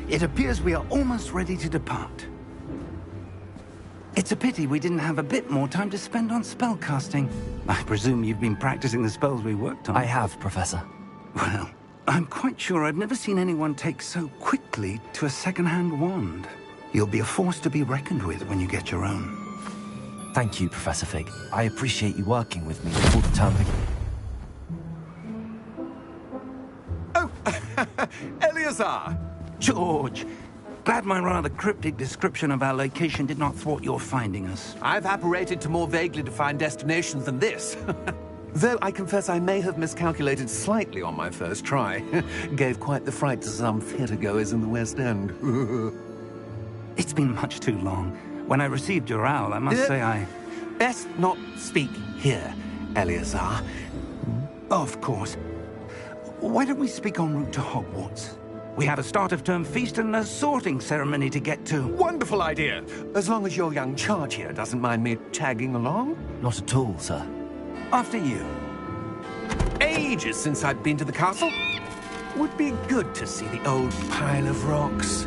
It appears we are almost ready to depart. It's a pity we didn't have a bit more time to spend on spellcasting. I presume you've been practicing the spells we worked on. I have, Professor. Well, I'm quite sure I've never seen anyone take so quickly to a second-hand wand. You'll be a force to be reckoned with when you get your own. Thank you, Professor Fig. I appreciate you working with me before the term begins. Oh, Eleazar! George! Glad my rather cryptic description of our location did not thwart your finding us. I've apparated to more vaguely defined destinations than this. Though I confess I may have miscalculated slightly on my first try. Gave quite the fright to some theatregoers in the West End. It's been much too long. When I received your owl, I must say I... Best not speak here, Eleazar. Of course. Why don't we speak en route to Hogwarts? We have a start-of-term feast and a sorting ceremony to get to. Wonderful idea! As long as your young charge here doesn't mind me tagging along. Not at all, sir. After you. Ages since I've been to the castle. Would be good to see the old pile of rocks.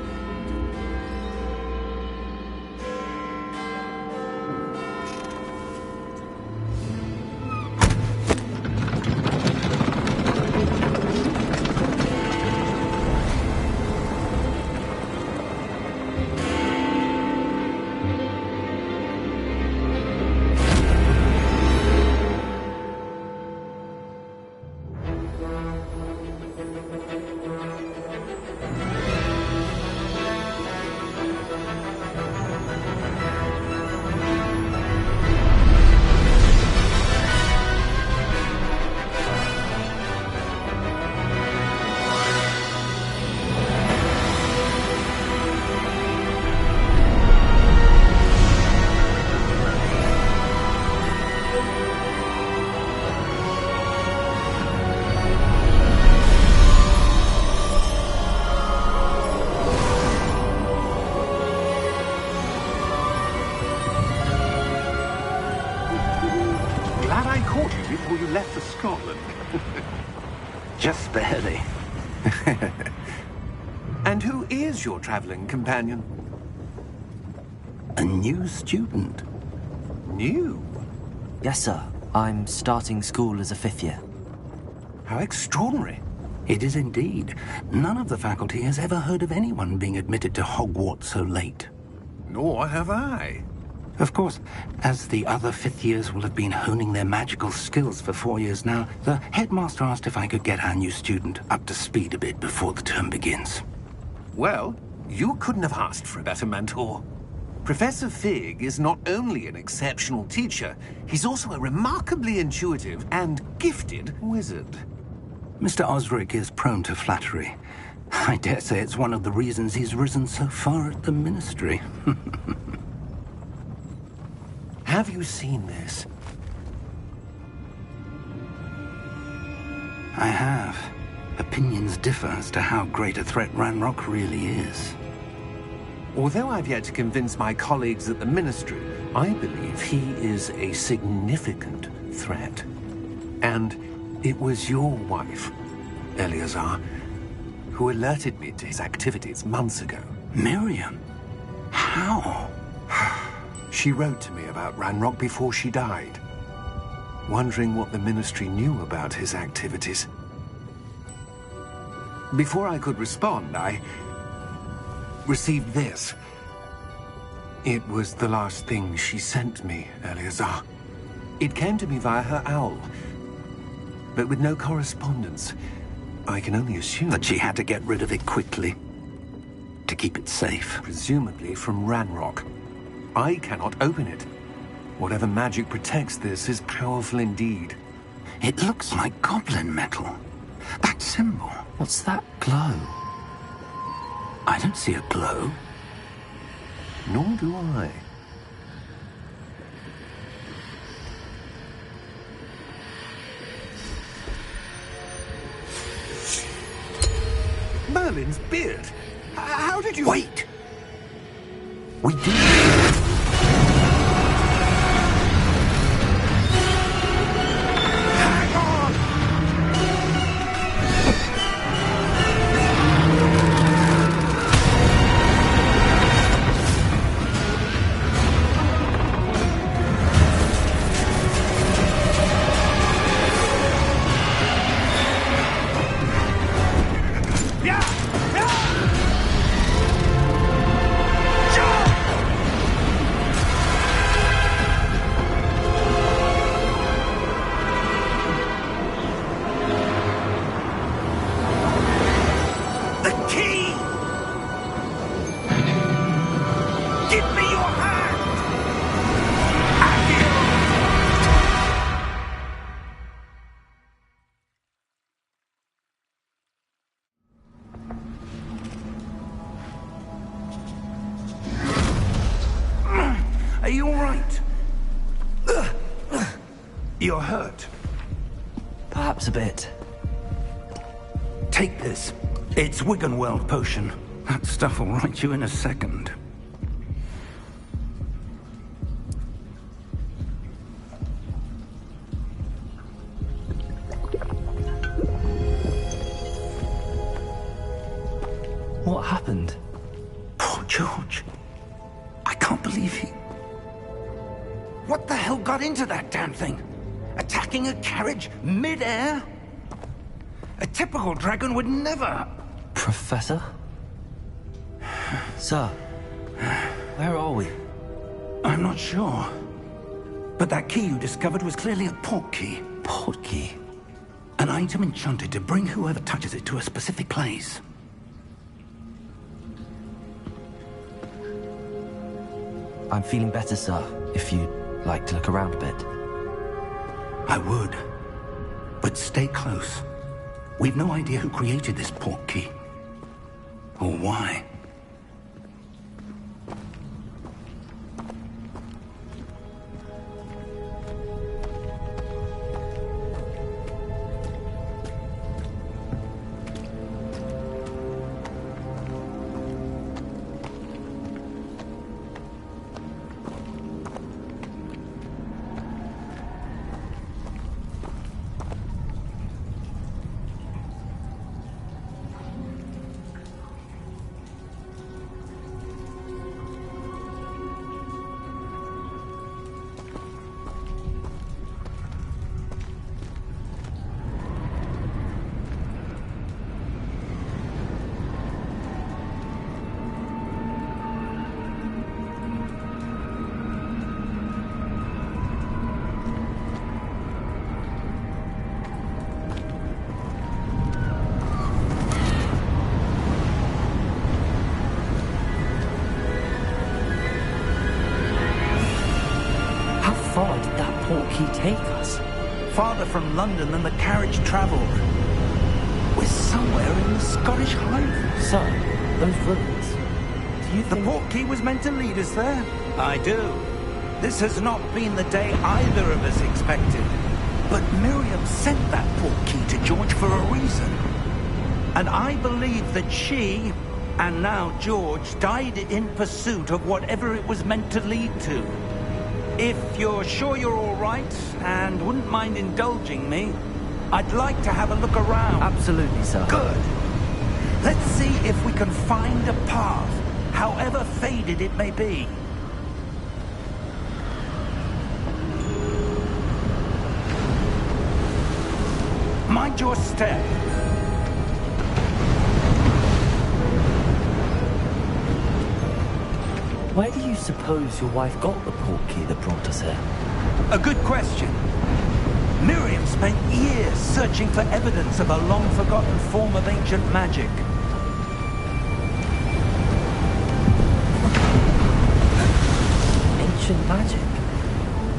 Before you left for Scotland. Just barely. And who is your traveling companion? A new student. New? Yes, sir. I'm starting school as a 5th year. How extraordinary. It is indeed. None of the faculty has ever heard of anyone being admitted to Hogwarts so late. Nor have I. Of course, as the other 5th years will have been honing their magical skills for 4 years now, the headmaster asked if I could get our new student up to speed a bit before the term begins. Well, you couldn't have asked for a better mentor. Professor Fig is not only an exceptional teacher, he's also a remarkably intuitive and gifted wizard. Mr. Osric is prone to flattery. I dare say it's one of the reasons he's risen so far at the Ministry. Have you seen this? I have. Opinions differ as to how great a threat Ranrock really is. Although I've yet to convince my colleagues at the Ministry, I believe he is a significant threat. And it was your wife, Eleazar, who alerted me to his activities months ago. Miriam? How? She wrote to me about Ranrock before she died, wondering what the Ministry knew about his activities. Before I could respond, I received this. It was the last thing she sent me, Eleazar. It came to me via her owl, but with no correspondence. I can only assume that she had to get rid of it quickly, to keep it safe. Presumably from Ranrock. I cannot open it. Whatever magic protects this is powerful indeed. It looks like goblin metal. That symbol. What's that glow? I don't see a glow. Nor do I. Merlin's beard. How did you... Wait! We did... Hang on! Are you all right? You're hurt. Perhaps a bit. Take this. It's Wiggenweld potion. That stuff will right you in a second. What happened? Poor George. I can't believe he... What the hell got into that damn thing? Attacking a carriage mid-air? A typical dragon would never... Professor? Sir, where are we? I'm not sure. But that key you discovered was clearly a port key. Port key? An item enchanted to bring whoever touches it to a specific place. I'm feeling better, sir, if you'd like to look around a bit. I would. But stay close. We've no idea who created this port key. Or why. Take us? Farther from London than the carriage travelled. We're somewhere in the Scottish Highlands. Sir, those ruins. Do you think... The port key was meant to lead us there? I do. This has not been the day either of us expected. But Miriam sent that port key to George for a reason. And I believe that she, and now George, died in pursuit of whatever it was meant to lead to. If you're sure you're all right, and wouldn't mind indulging me, I'd like to have a look around. Absolutely, sir. Good. Let's see if we can find a path, however faded it may be. Mind your step. Where do you suppose your wife got the port key that brought us here? A good question. Miriam spent years searching for evidence of a long-forgotten form of ancient magic. Ancient magic?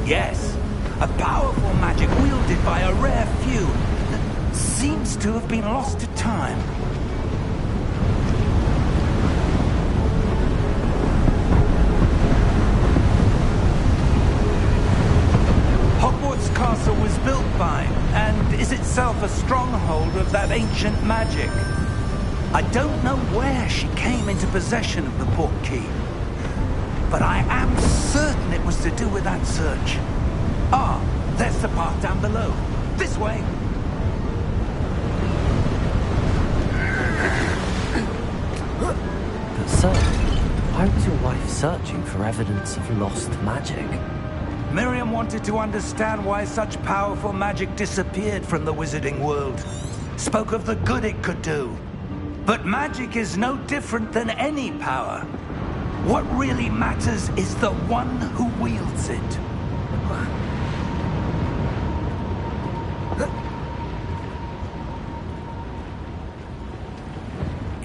Yes. A powerful magic wielded by a rare few that seems to have been lost to time. Hogwarts Castle was built by, and is itself a stronghold of that ancient magic. I don't know where she came into possession of the port key, but I am certain it was to do with that search. Ah, there's the path down below. This way. But sir, why was your wife searching for evidence of lost magic? Miriam wanted to understand why such powerful magic disappeared from the wizarding world. Spoke of the good it could do. But magic is no different than any power. What really matters is the one who wields it.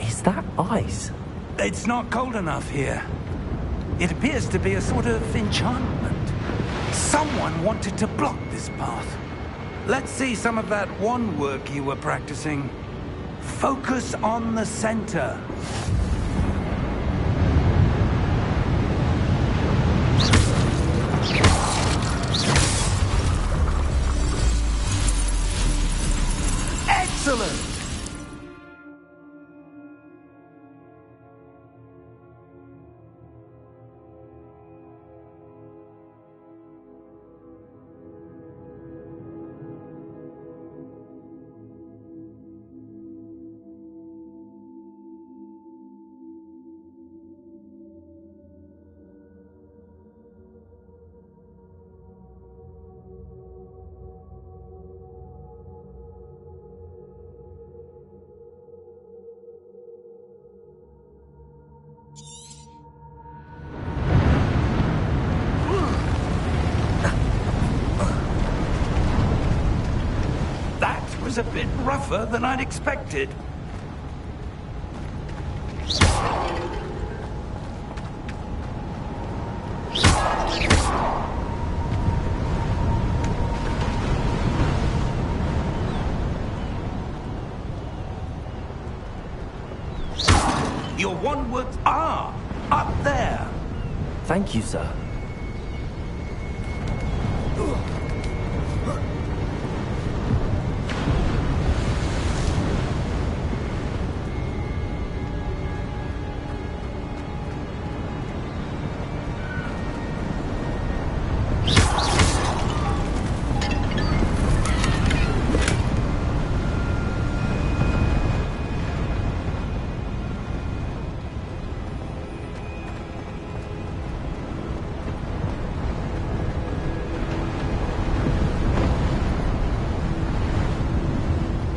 Is that ice? It's not cold enough here. It appears to be a sort of enchantment. Someone wanted to block this path. Let's see some of that wand work you were practicing. Focus on the center. Excellent! A bit rougher than I'd expected. Your wand works are up there. Thank you, sir.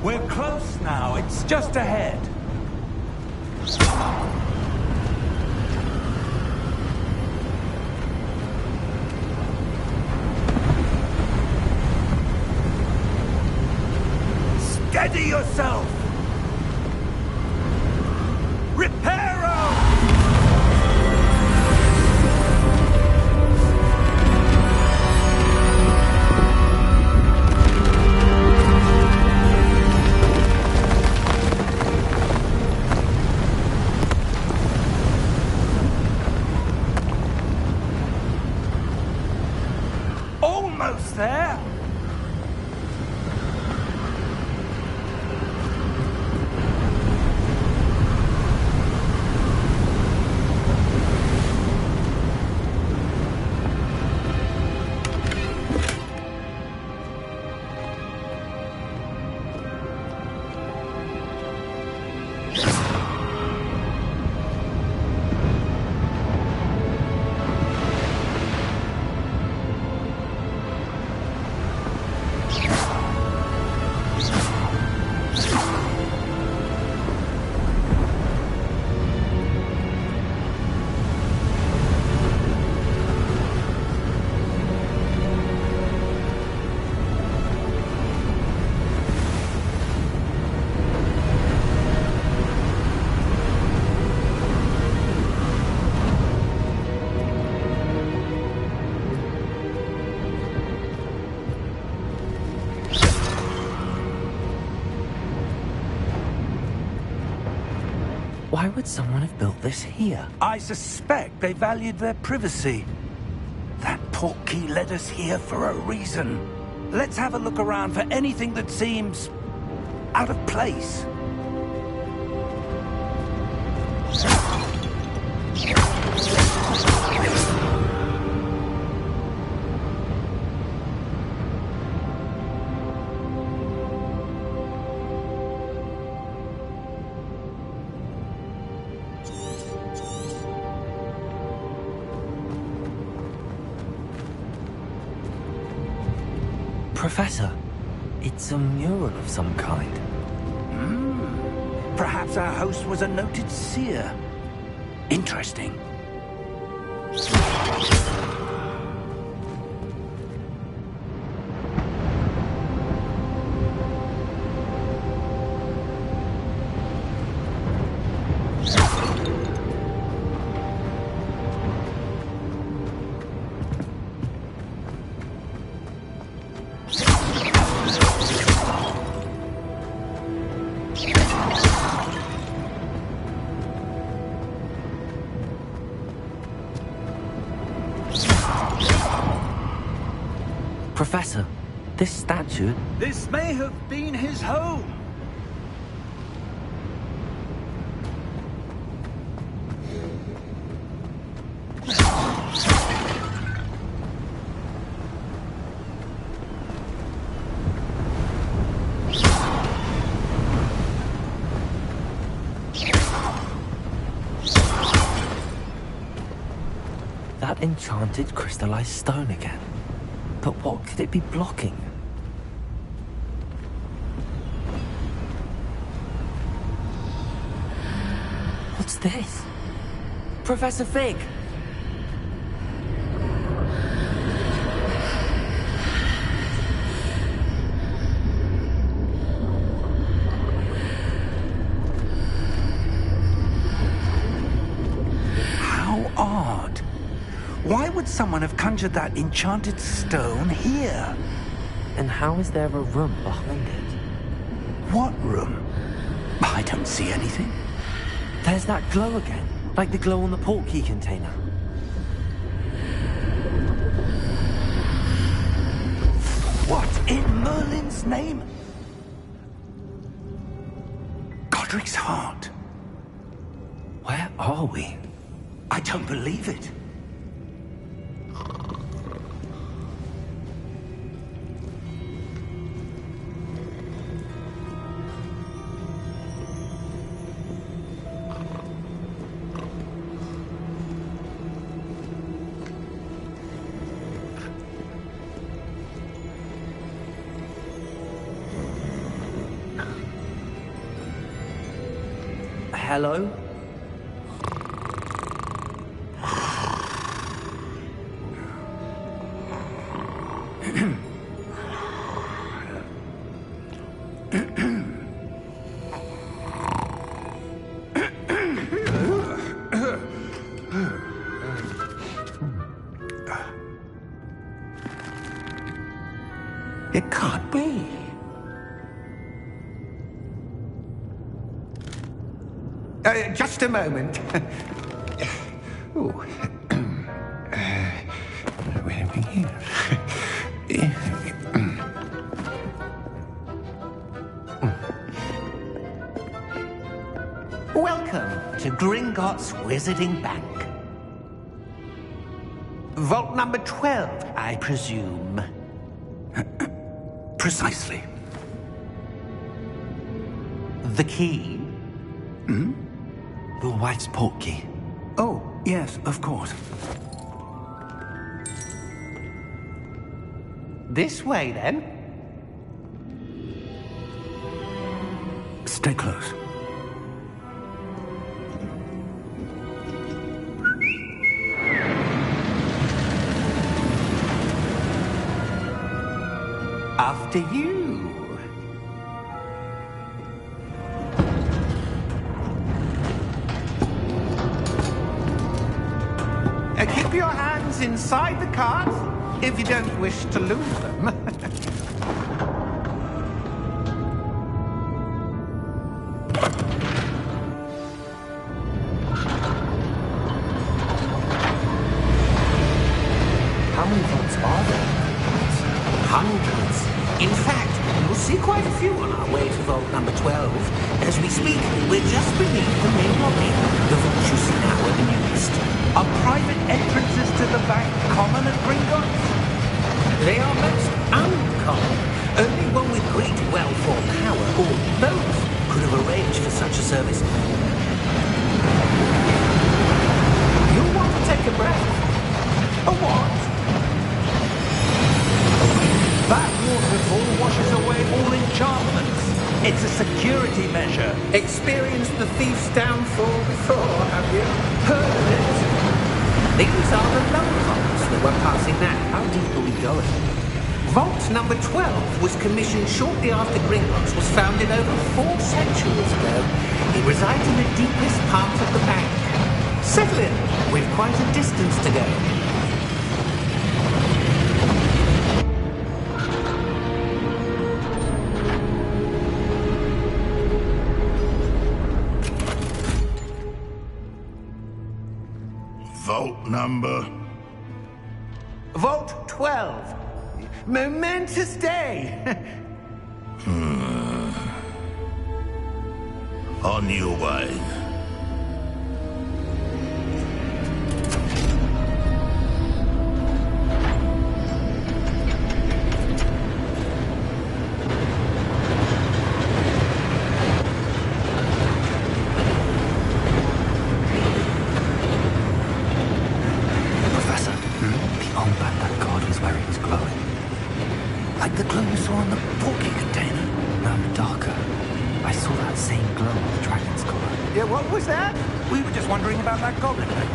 We're close now. It's just ahead. Steady yourself! Reparo! Almost there! Why would someone have built this here? I suspect they valued their privacy. That portkey led us here for a reason. Let's have a look around for anything that seems out of place. Professor, it's a mural of some kind. Perhaps our host was a noted seer. Interesting. Professor, this statue... This may have been his home. That enchanted crystallized stone again. But what could it be blocking? What's this? Professor Fig! How odd. Why would someone have conjured that enchanted stone here? And how is there a room behind it? What room? I don't see anything. There's that glow again, like the glow on the portkey container. What in Merlin's name? Godric's heart. Where are we? I don't believe it. Hello? It can't be. Just a moment. Ooh. Where are we here? Welcome to Gringotts Wizarding Bank. Vault number 12, I presume. Precisely. The key? Hmm? Your wife's portkey. Oh, yes, of course. This way, then. Stay close. After you. Keep your hands inside the cart if you don't wish to lose them. How many vaults are there? Hundreds. In fact, you'll see quite a few on our way to vault number 12. As we speak, we're just beneath the main lobby. The vault you see now at the newest. Are private entrances to the bank common at Gringotts? They are most uncommon. Only one with great wealth or power, or both, could have arranged for such a service. You'll want to take a breath. A what? That waterfall washes away all enchantments. It's a security safety measure. Experienced the thief's downfall before, have you? Heard of it? These are the lower vaults that we're passing now. How deep are we going? Vault number 12 was commissioned shortly after Gringotts was founded over 4 centuries ago. It resides in the deepest part of the bank. Settle in. We've quite a distance to go. Vault number? Vault 12. Momentous day. On your way. Professor, the armband that guard was wearing is glowing. Like the glow you saw on the porky container. No, darker. I saw that same glow on the dragon's collar. Yeah, what was that? We were just wondering about that goblin back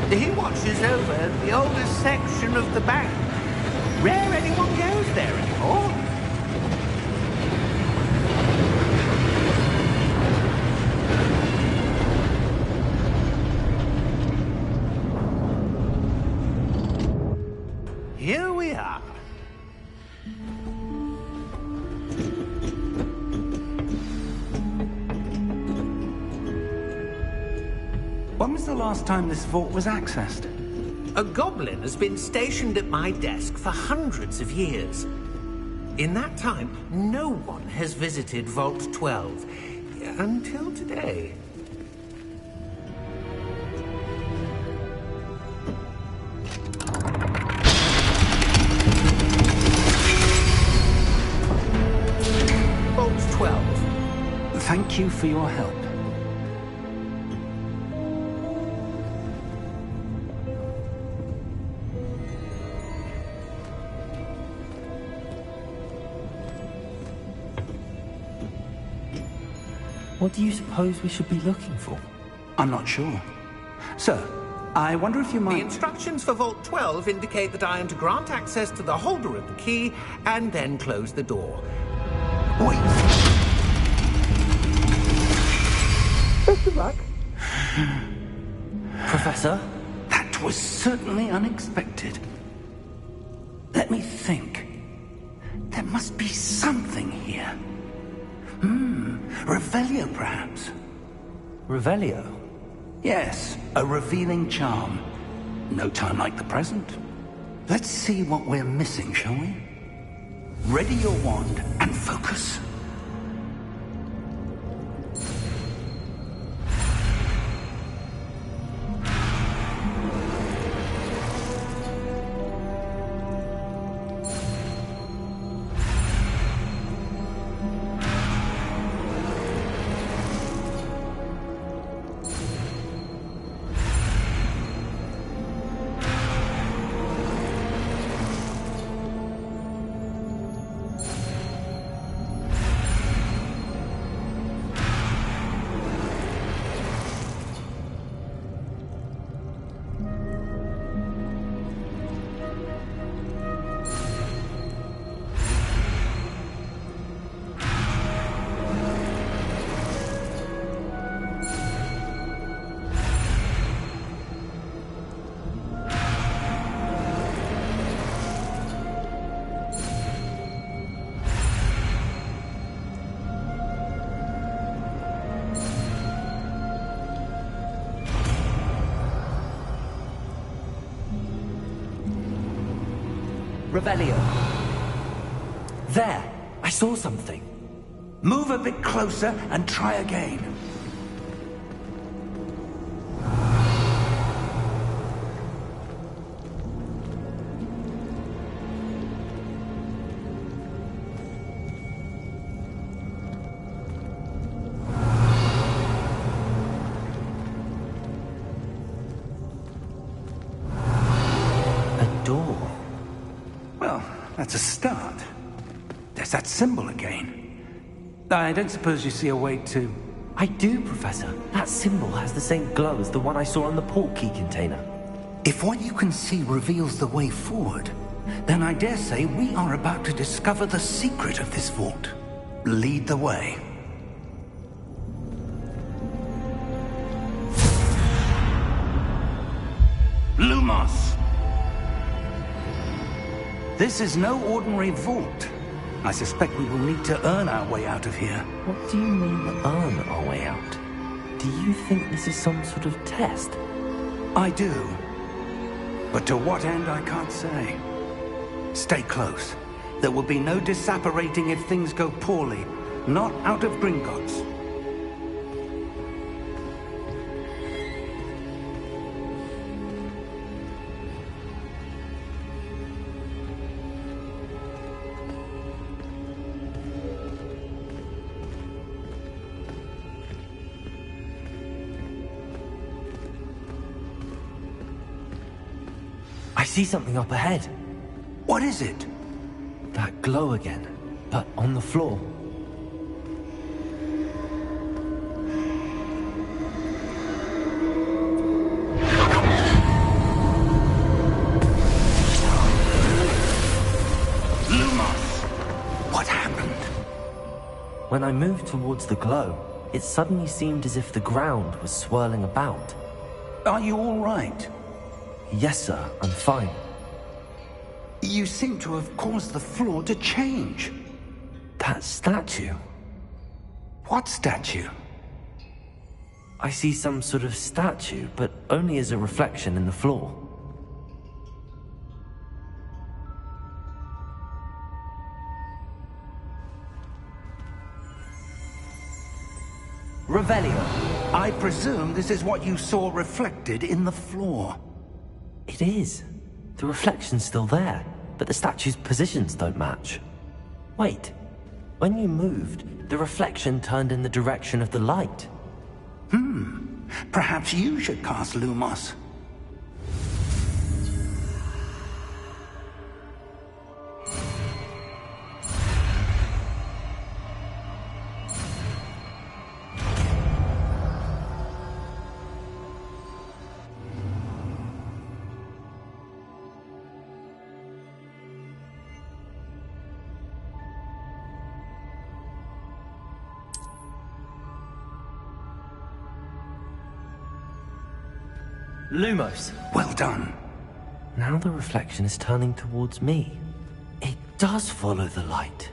there. He watches over the oldest section of the bank. Rare anyone goes there anymore. Here we are. When was the last time this vault was accessed? A goblin has been stationed at my desk for hundreds of years. In that time, no one has visited Vault 12 until today. Vault 12. Thank you for your help. What do you suppose we should be looking for? I'm not sure. Sir, I wonder if you The might... instructions for Vault 12 indicate that I am to grant access to the holder of the key and then close the door. Wait! Best of luck. Professor? That was certainly unexpected. Let me think. There must be something here. Revelio, perhaps? Revelio? Yes, a revealing charm. No time like the present. Let's see what we're missing, shall we? Ready your wand and focus. Revelio. There! I saw something. Move a bit closer and try again. A door. Well, that's a start. There's that symbol again. I don't suppose you see a way to... I do, Professor. That symbol has the same glow as the one I saw on the port key container. If what you can see reveals the way forward, then I dare say we are about to discover the secret of this vault. Lead the way. Lumos! This is no ordinary vault. I suspect we will need to earn our way out of here. What do you mean, earn our way out? Do you think this is some sort of test? I do. But to what end, I can't say. Stay close. There will be no disapparating if things go poorly. Not out of Gringotts. I see something up ahead. What is it? That glow again, but on the floor. Lumos! What happened? When I moved towards the glow, it suddenly seemed as if the ground was swirling about. Are you all right? Yes, sir, I'm fine. You seem to have caused the floor to change. That statue. What statue? I see some sort of statue, but only as a reflection in the floor. Revelio. I presume this is what you saw reflected in the floor. It is. The reflection's still there, but the statue's positions don't match. Wait. When you moved, the reflection turned in the direction of the light. Perhaps you should cast Lumos. Lumos. Well done. Now the reflection is turning towards me. It does follow the light.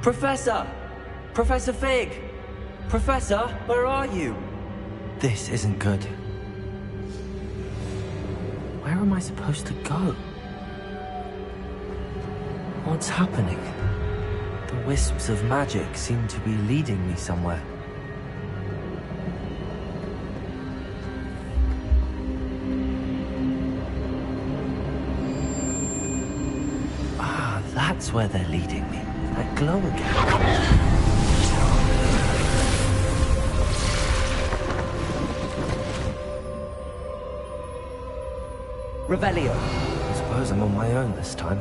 Professor! Professor Fig! Professor, where are you? This isn't good. Where am I supposed to go? What's happening? The wisps of magic seem to be leading me somewhere. Ah, that's where they're leading me. That glow again. Revelio. I suppose I'm on my own this time.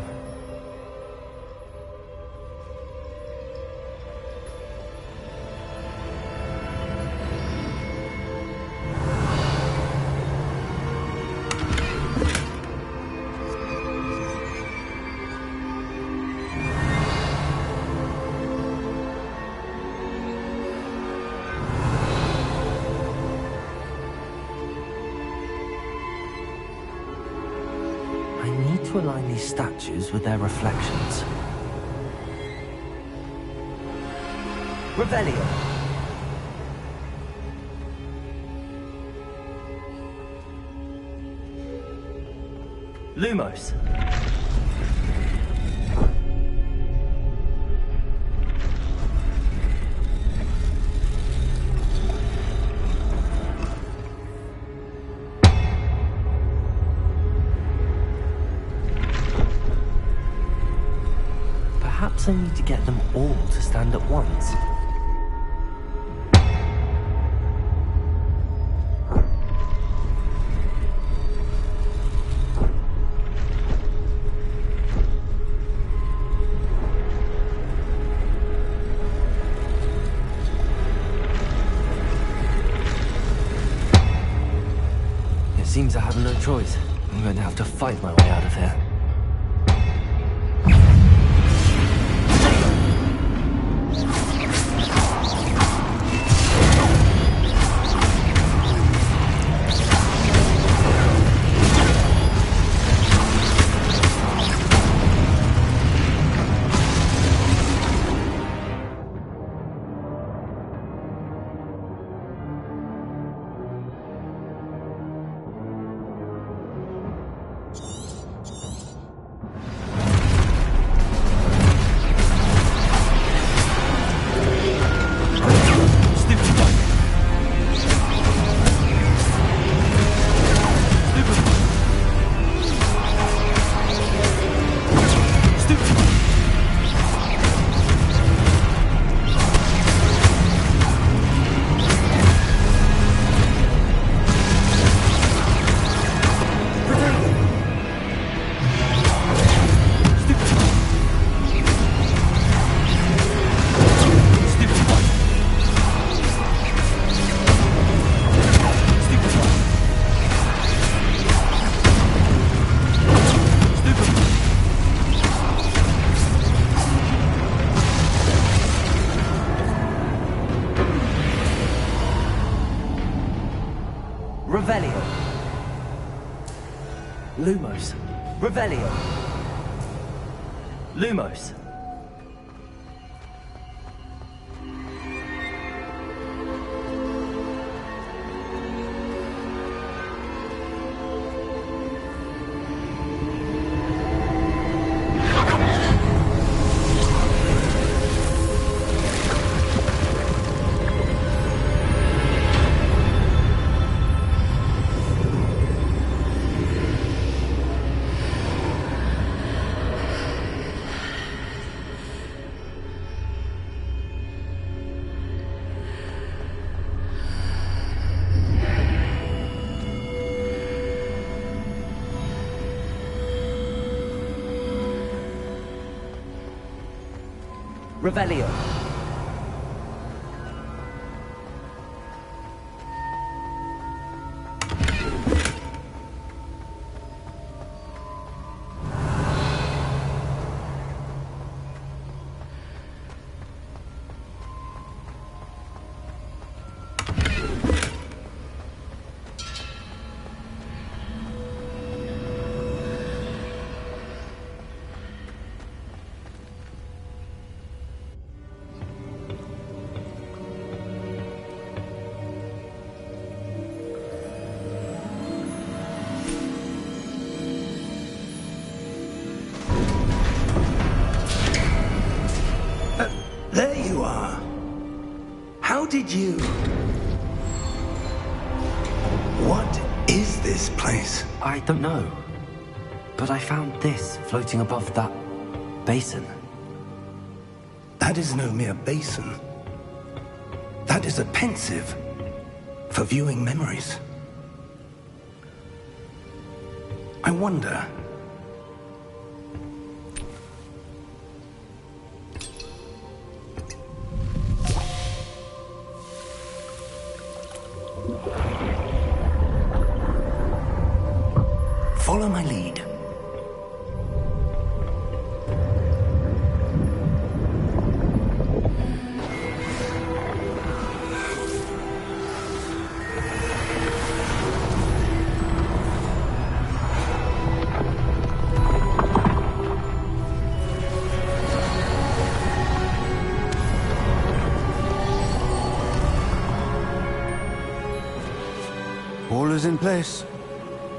To align these statues with their reflections. Revelio. Lumos. Perhaps I need to get them all to stand at once. It seems I have no choice. I'm going to have to fight my way out of here. Revelio. Lumos. Revelio. Lumos. Revelio. There you are. How did you... What is this place? I don't know. But I found this floating above that basin. That is no mere basin. That is a pensive for viewing memories. I wonder... Follow my lead. All is in place.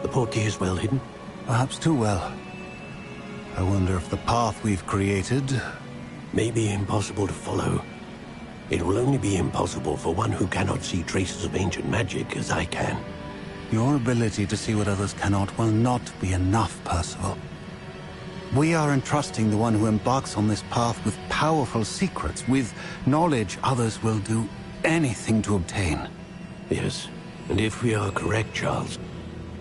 The portkey is well hidden. Perhaps too well. I wonder if the path we've created... May be impossible to follow. It will only be impossible for one who cannot see traces of ancient magic as I can. Your ability to see what others cannot will not be enough, Percival. We are entrusting the one who embarks on this path with powerful secrets, with knowledge others will do anything to obtain. Yes, and if we are correct, Charles,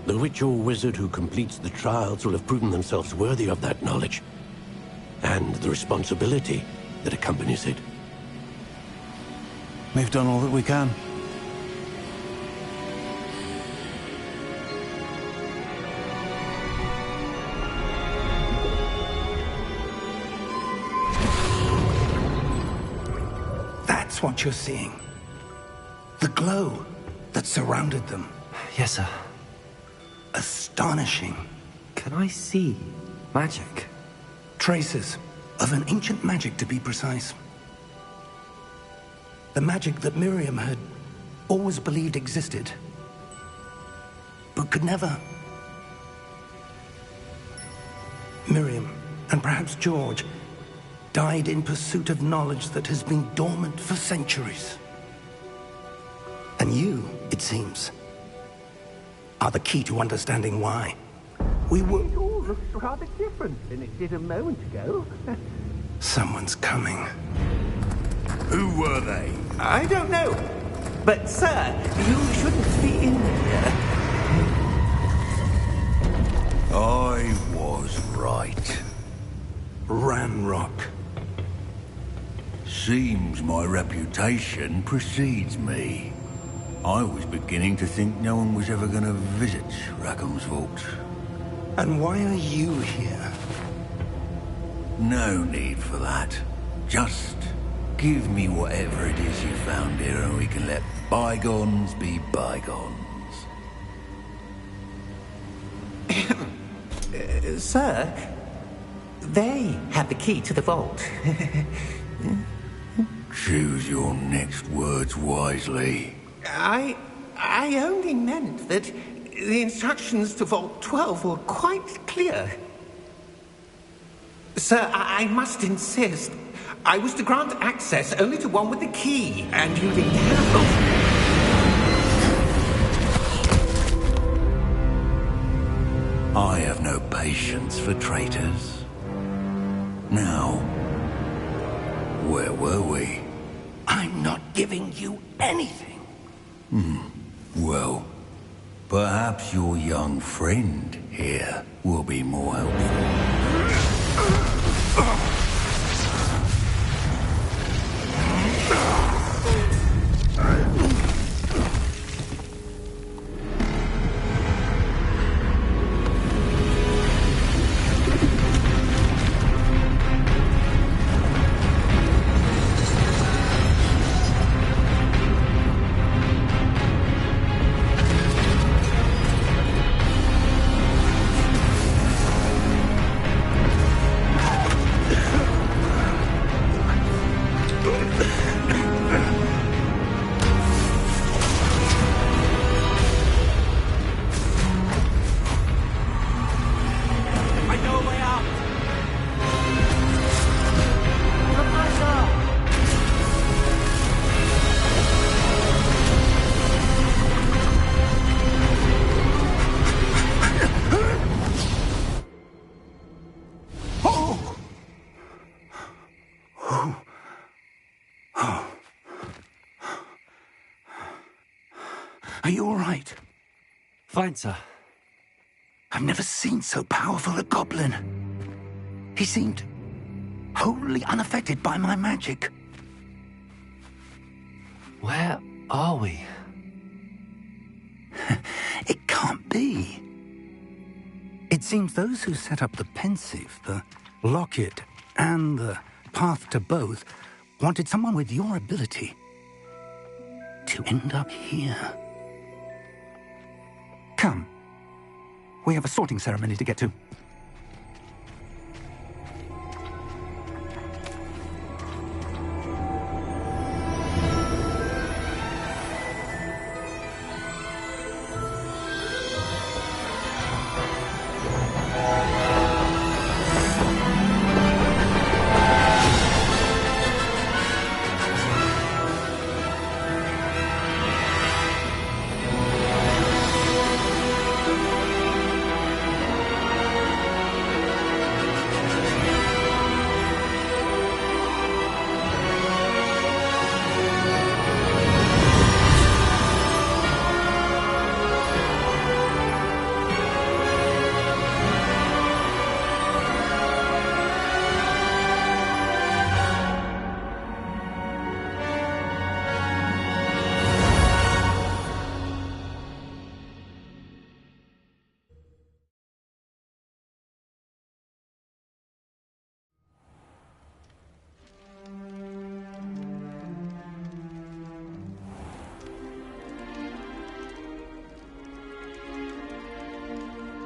the witch or wizard who completes the trials will have proven themselves worthy of that knowledge, and the responsibility that accompanies it. We've done all that we can. That's what you're seeing. The glow that surrounded them. Yes, sir. Astonishing. Can I see magic? Traces of an ancient magic, to be precise. The magic that Miriam had always believed existed, but could never. Miriam, and perhaps George, died in pursuit of knowledge that has been dormant for centuries. And you, it seems, are the key to understanding why. We were... It all looks rather different than it did a moment ago. Someone's coming. Who were they? I don't know. But, sir, you shouldn't be in here. I was right. Ranrock. Seems my reputation precedes me. I was beginning to think no one was ever going to visit Rackham's vault. And why are you here? No need for that. Just give me whatever it is you found here and we can let bygones be bygones. Sir, they have the key to the vault. Choose your next words wisely. I only meant that the instructions to Vault 12 were quite clear. Sir, I must insist. I was to grant access only to one with the key, and you didn't have them. I have no patience for traitors. Now, where were we? I'm not giving you anything. Well, perhaps your young friend here will be more helpful. Are you all right? Fine, sir. I've never seen so powerful a goblin. He seemed wholly unaffected by my magic. Where are we? It can't be. It seems those who set up the pensive, the locket, and the path to both wanted someone with your ability to end up here. Come. We have a sorting ceremony to get to.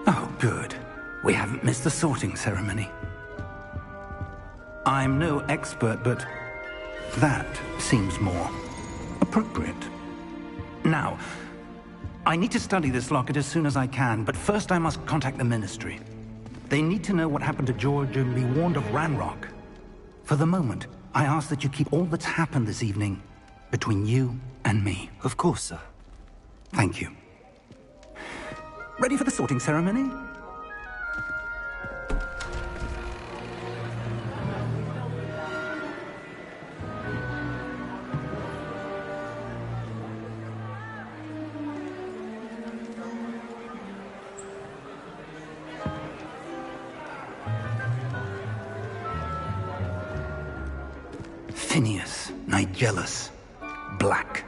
Oh, good. We haven't missed the sorting ceremony. I'm no expert, but that seems more appropriate. Now, I need to study this locket as soon as I can, but first I must contact the Ministry. They need to know what happened to George and be warned of Ranrock. For the moment, I ask that you keep all that's happened this evening between you and me. Of course, sir. Thank you. Ready for the sorting ceremony? Phineas, Nigellus, Black.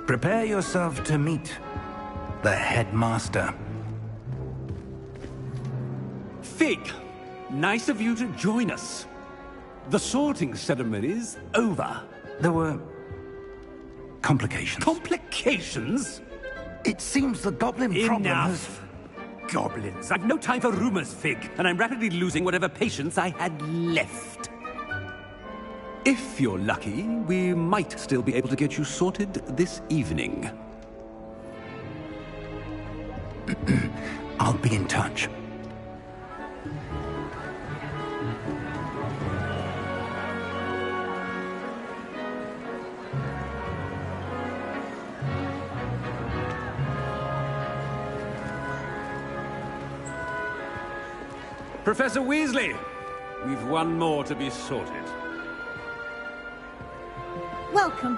Prepare yourself to meet the headmaster. Fig, nice of you to join us. The sorting ceremony's over. There were complications. Complications? It seems the goblin problem has... Enough! Goblins. I've no time for rumors, Fig, and I'm rapidly losing whatever patience I had left. If you're lucky, we might still be able to get you sorted this evening. I'll be in touch. Professor Weasley, we've one more to be sorted. Welcome.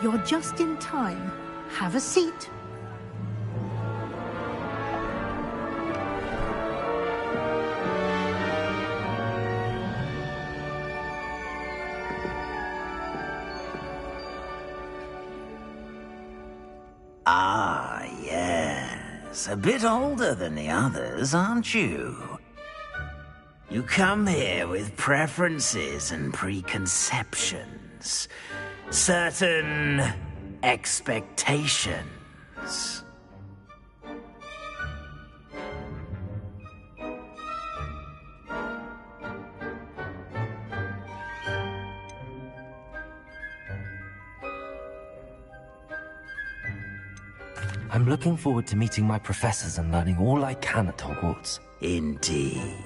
You're just in time. Have a seat. Ah, yes. A bit older than the others, aren't you? You come here with preferences and preconceptions. Certain expectations. I'm looking forward to meeting my professors and learning all I can at Hogwarts. Indeed.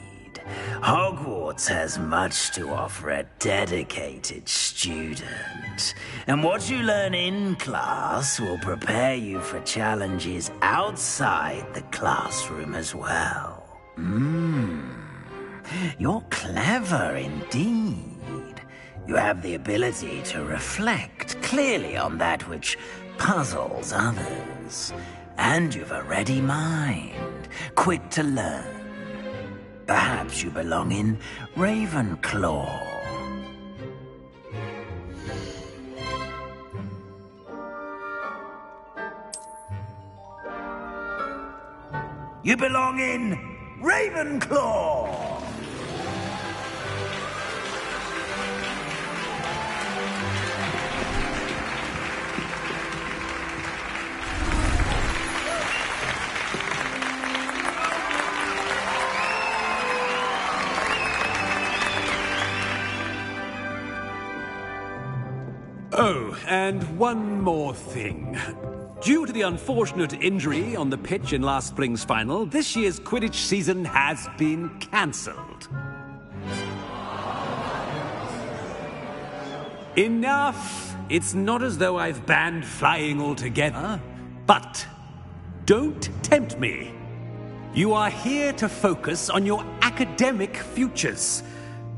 Hogwarts has much to offer a dedicated student. And what you learn in class will prepare you for challenges outside the classroom as well. You're clever indeed. You have the ability to reflect clearly on that which puzzles others. And you've a ready mind, quick to learn. Perhaps you belong in Ravenclaw. You belong in Ravenclaw! Oh, and one more thing. Due to the unfortunate injury on the pitch in last spring's final, this year's Quidditch season has been cancelled. Enough! It's not as though I've banned flying altogether. But don't tempt me. You are here to focus on your academic futures.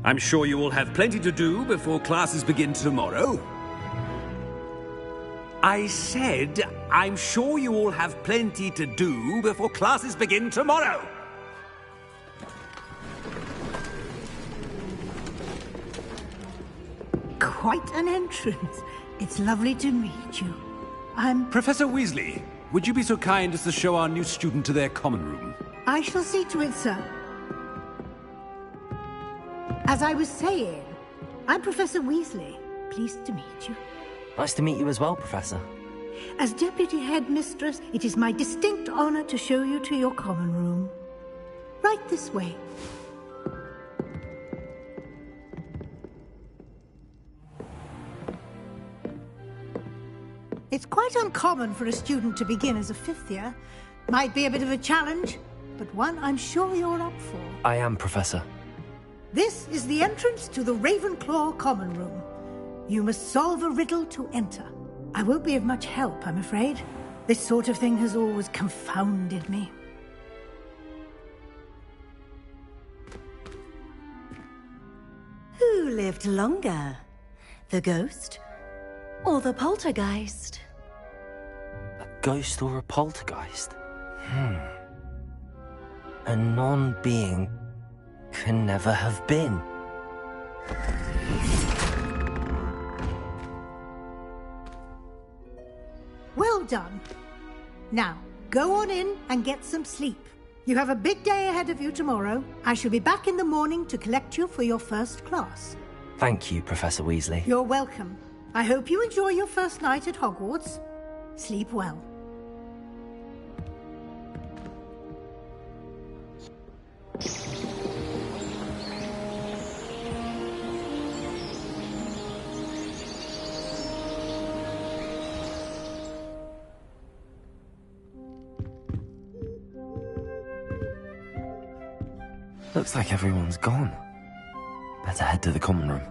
I'm sure you will have plenty to do before classes begin tomorrow. I said, I'm sure you all have plenty to do before classes begin tomorrow. Quite an entrance. It's lovely to meet you. I'm... Professor Weasley, would you be so kind as to show our new student to their common room? I shall see to it, sir. As I was saying, I'm Professor Weasley. Pleased to meet you. Nice to meet you as well, Professor. As Deputy Headmistress, it is my distinct honor to show you to your common room. Right this way. It's quite uncommon for a student to begin as a fifth year. Might be a bit of a challenge, but one I'm sure you're up for. I am, Professor. This is the entrance to the Ravenclaw common room. You must solve a riddle to enter. I won't be of much help, I'm afraid. This sort of thing has always confounded me. Who lived longer? The ghost or the poltergeist? A ghost or a poltergeist? A non-being can never have been. Well done. Now, go on in and get some sleep. You have a big day ahead of you tomorrow. I shall be back in the morning to collect you for your first class. Thank you, Professor Weasley. You're welcome. I hope you enjoy your first night at Hogwarts. Sleep well. Looks like everyone's gone. Better head to the common room.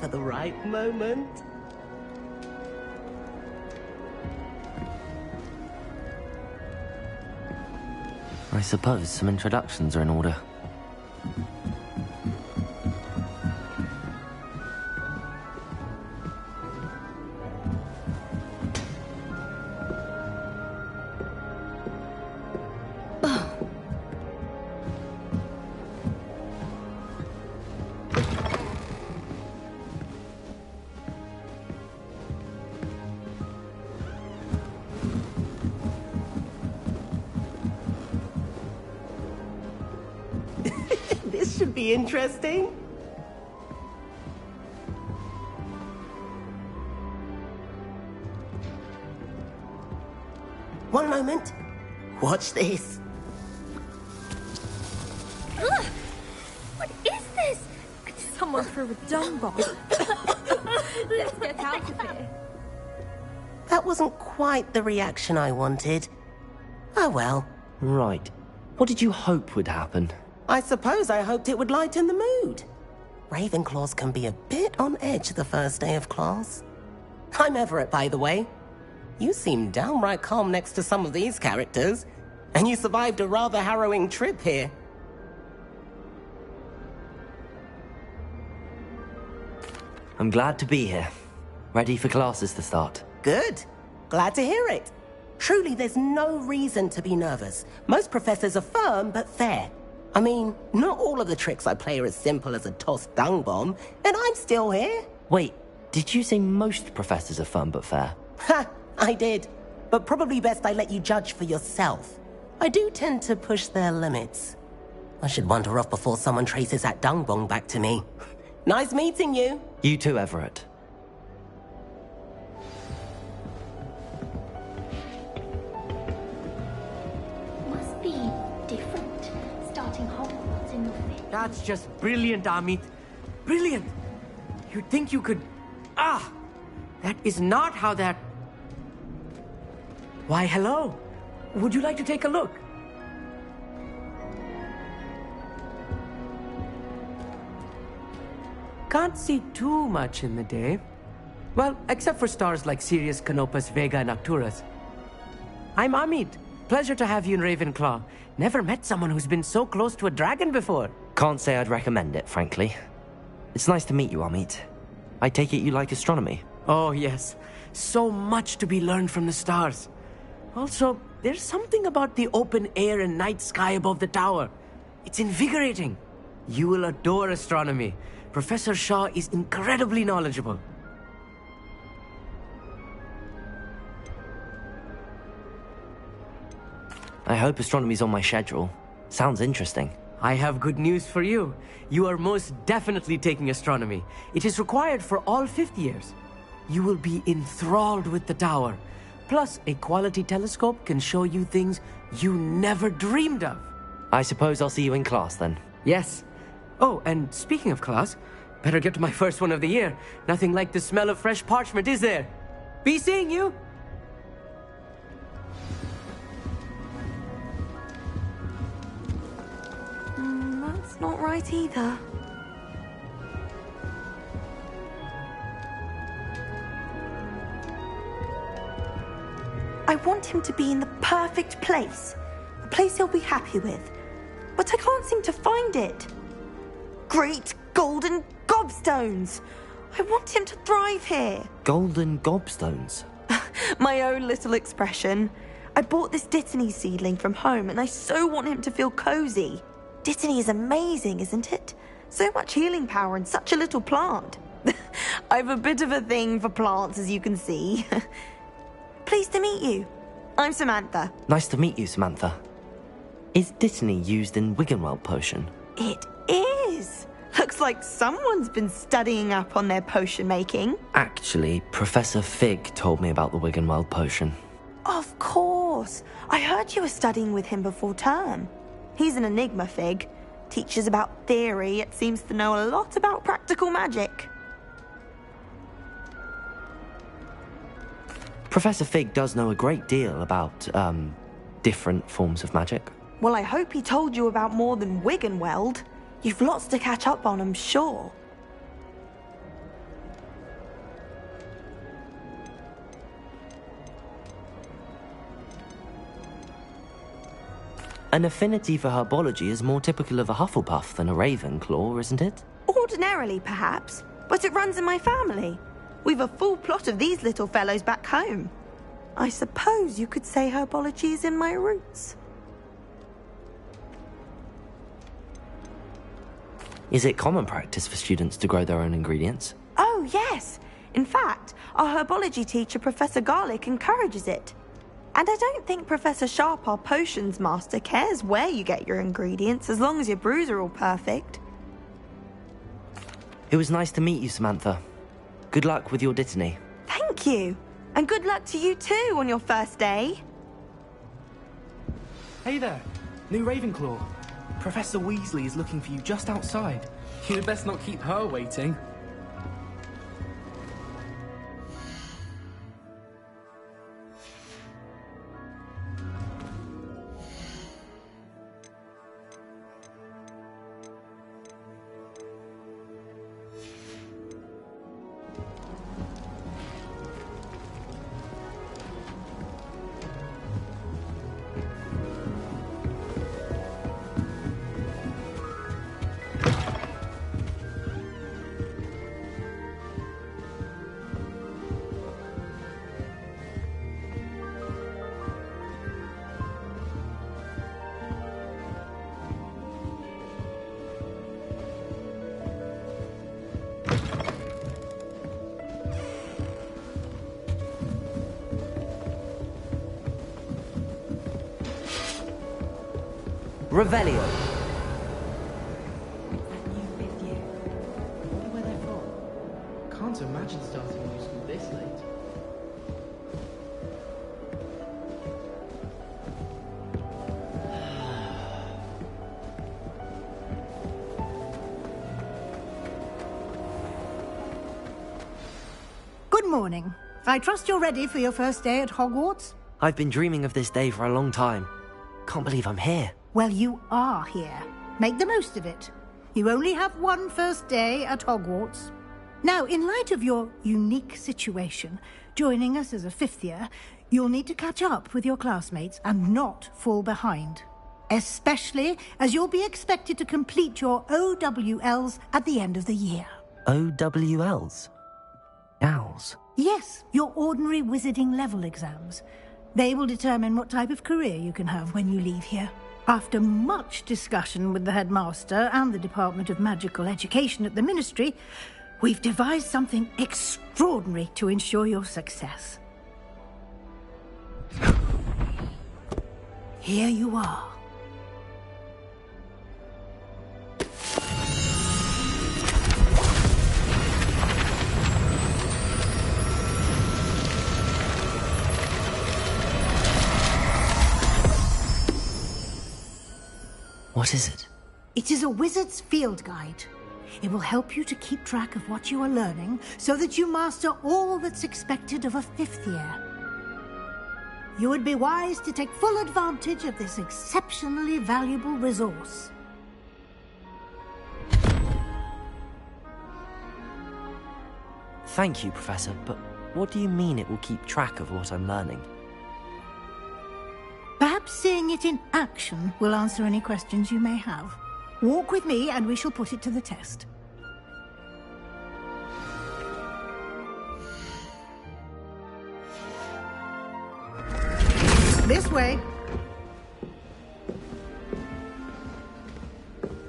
for the right moment. I suppose some introductions are in order. This should be interesting. One moment. Watch this. Ugh! What is this? Someone threw a dung bomb. Let's get out of here. That wasn't quite the reaction I wanted. Oh well. Right. What did you hope would happen? I suppose I hoped it would lighten the mood. Ravenclaws can be a bit on edge the first day of class. I'm Everett, by the way. You seem downright calm next to some of these characters, and you survived a rather harrowing trip here. I'm glad to be here. Ready for classes to start. Good. Glad to hear it. Truly, there's no reason to be nervous. Most professors are firm but fair. I mean, not all of the tricks I play are as simple as a tossed dung bomb, and I'm still here. Wait, did you say most professors are fun but fair? Ha! I did. But probably best I let you judge for yourself. I do tend to push their limits. I should wander off before someone traces that dung bomb back to me. Nice meeting you. You too, Everett. Must be different, starting Hogwarts in November. That's just brilliant, Amit. Brilliant! You'd think you could... Ah! That is not how that... Why, hello. Would you like to take a look? Can't see too much in the day. Well, except for stars like Sirius, Canopus, Vega, and Arcturus. I'm Amit. Pleasure to have you in Ravenclaw. Never met someone who's been so close to a dragon before. Can't say I'd recommend it, frankly. It's nice to meet you, Amit. I take it you like astronomy? Oh, yes. So much to be learned from the stars. Also, there's something about the open air and night sky above the tower. It's invigorating. You will adore astronomy. Professor Shaw is incredibly knowledgeable. I hope astronomy's on my schedule. Sounds interesting. I have good news for you. You are most definitely taking astronomy. It is required for all 5th years. You will be enthralled with the tower. Plus, a quality telescope can show you things you never dreamed of. I suppose I'll see you in class then. Yes. Oh, and speaking of class, better get to my first one of the year. Nothing like the smell of fresh parchment, is there? Be seeing you! That's not right either. I want him to be in the perfect place. A place he'll be happy with. But I can't seem to find it. Great golden gobstones! I want him to thrive here. Golden gobstones? My own little expression. I bought this Dittany seedling from home and I so want him to feel cozy. Dittany is amazing, isn't it? So much healing power in such a little plant. I have a bit of a thing for plants, as you can see. Pleased to meet you. I'm Samantha. Nice to meet you, Samantha. Is Dittany used in Wiggenweld potion? It is. Looks like someone's been studying up on their potion making. Actually, Professor Fig told me about the Wiggenweld potion. Of course. I heard you were studying with him before term. He's an enigma, Fig. Teaches about theory, yet seems to know a lot about practical magic. Professor Fig does know a great deal about, different forms of magic. Well, I hope he told you about more than Wiggenweld. You've lots to catch up on, I'm sure. An affinity for herbology is more typical of a Hufflepuff than a Ravenclaw, isn't it? Ordinarily, perhaps, but it runs in my family. We've a full plot of these little fellows back home. I suppose you could say herbology is in my roots. Is it common practice for students to grow their own ingredients? Oh, yes. In fact, our herbology teacher, Professor Garlick, encourages it. And I don't think Professor Sharp, our potions master, cares where you get your ingredients, as long as your brews are all perfect. It was nice to meet you, Samantha. Good luck with your dittany. Thank you. And good luck to you too on your first day. Hey there, new Ravenclaw. Professor Weasley is looking for you just outside. You'd best not keep her waiting. Revelio. Where they're from? Can't imagine starting new school this late. Good morning. I trust you're ready for your first day at Hogwarts? I've been dreaming of this day for a long time. Can't believe I'm here. Well, you are here. Make the most of it. You only have one first day at Hogwarts. Now, in light of your unique situation, joining us as a fifth year, you'll need to catch up with your classmates and not fall behind. Especially as you'll be expected to complete your OWLs at the end of the year. OWLs? Owls? Yes, your ordinary wizarding level exams. They will determine what type of career you can have when you leave here. After much discussion with the headmaster and the Department of Magical Education at the Ministry, we've devised something extraordinary to ensure your success. Here you are. What is it? It is a wizard's field guide. It will help you to keep track of what you are learning so that you master all that's expected of a fifth year. You would be wise to take full advantage of this exceptionally valuable resource. Thank you, Professor, but what do you mean it will keep track of what I'm learning? Perhaps seeing it in action will answer any questions you may have. Walk with me and we shall put it to the test. This way.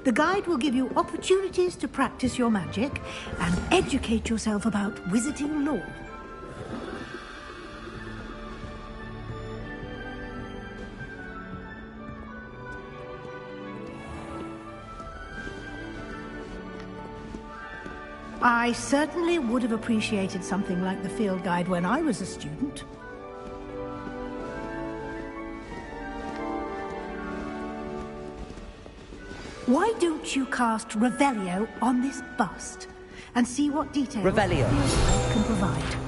The guide will give you opportunities to practice your magic and educate yourself about wizarding lore. I certainly would have appreciated something like the field guide when I was a student. Why don't you cast Revelio on this bust and see what details Revelio the field guide can provide?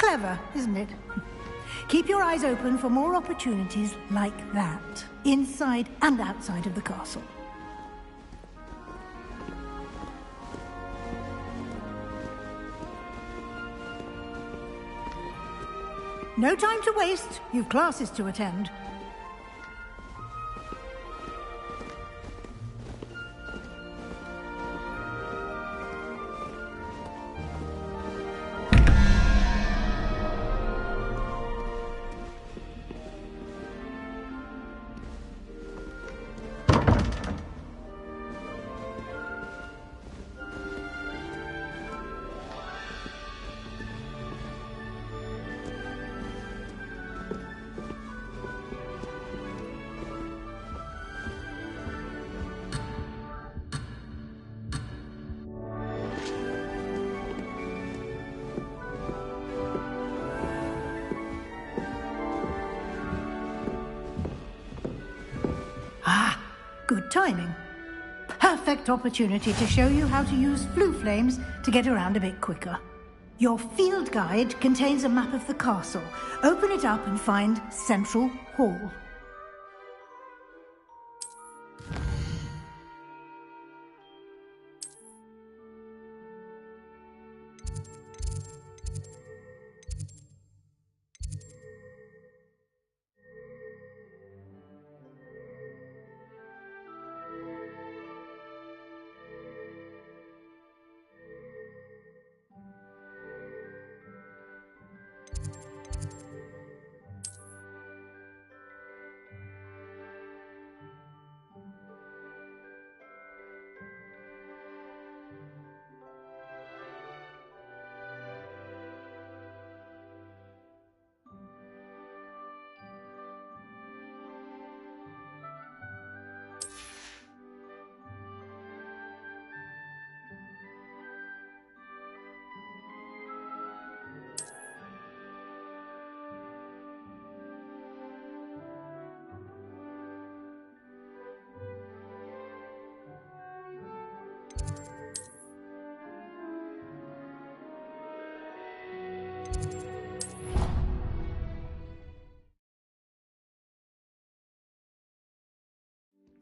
Clever, isn't it? Keep your eyes open for more opportunities like that, inside and outside of the castle. No time to waste. You've classes to attend. Good timing. Perfect opportunity to show you how to use flue flames to get around a bit quicker. Your field guide contains a map of the castle. Open it up and find Central Hall.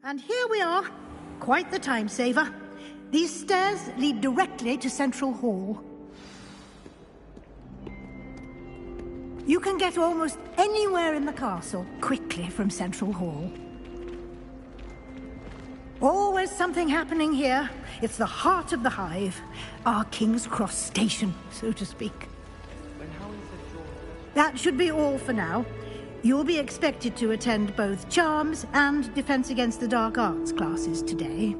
And here we are. Quite the time saver. These stairs lead directly to Central Hall. You can get almost anywhere in the castle quickly from Central Hall. Always something happening here. It's the heart of the Hive. Our King's Cross station, so to speak. That should be all for now. You'll be expected to attend both Charms and Defense Against the Dark Arts classes today.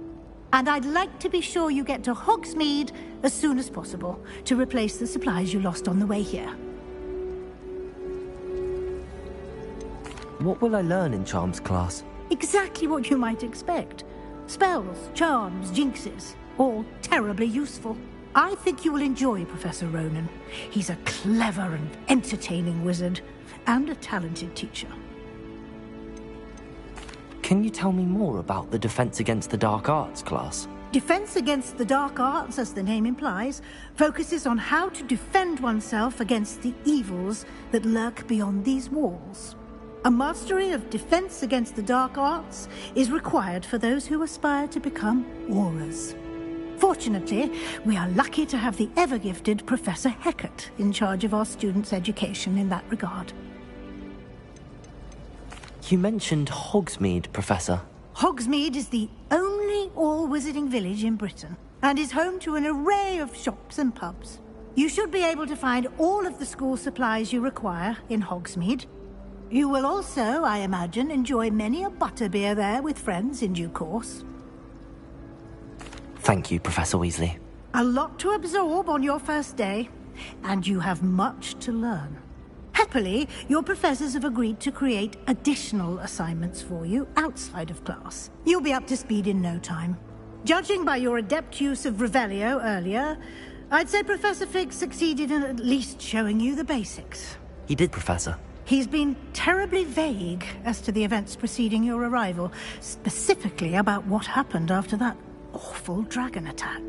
And I'd like to be sure you get to Hogsmeade as soon as possible to replace the supplies you lost on the way here. What will I learn in Charms class? Exactly what you might expect. Spells, charms, jinxes, all terribly useful. I think you will enjoy Professor Ronan. He's a clever and entertaining wizard, and a talented teacher. Can you tell me more about the Defense Against the Dark Arts class? Defense Against the Dark Arts, as the name implies, focuses on how to defend oneself against the evils that lurk beyond these walls. A mastery of Defense Against the Dark Arts is required for those who aspire to become Aurors. Fortunately, we are lucky to have the ever-gifted Professor Hecat in charge of our students' education in that regard. You mentioned Hogsmeade, Professor. Hogsmeade is the only all-wizarding village in Britain, and is home to an array of shops and pubs. You should be able to find all of the school supplies you require in Hogsmeade. You will also, I imagine, enjoy many a butterbeer there with friends in due course. Thank you, Professor Weasley. A lot to absorb on your first day, and you have much to learn. Happily, your professors have agreed to create additional assignments for you outside of class. You'll be up to speed in no time. Judging by your adept use of Revelio earlier, I'd say Professor Fig succeeded in at least showing you the basics. He did, Professor. He's been terribly vague as to the events preceding your arrival, specifically about what happened after that awful dragon attack.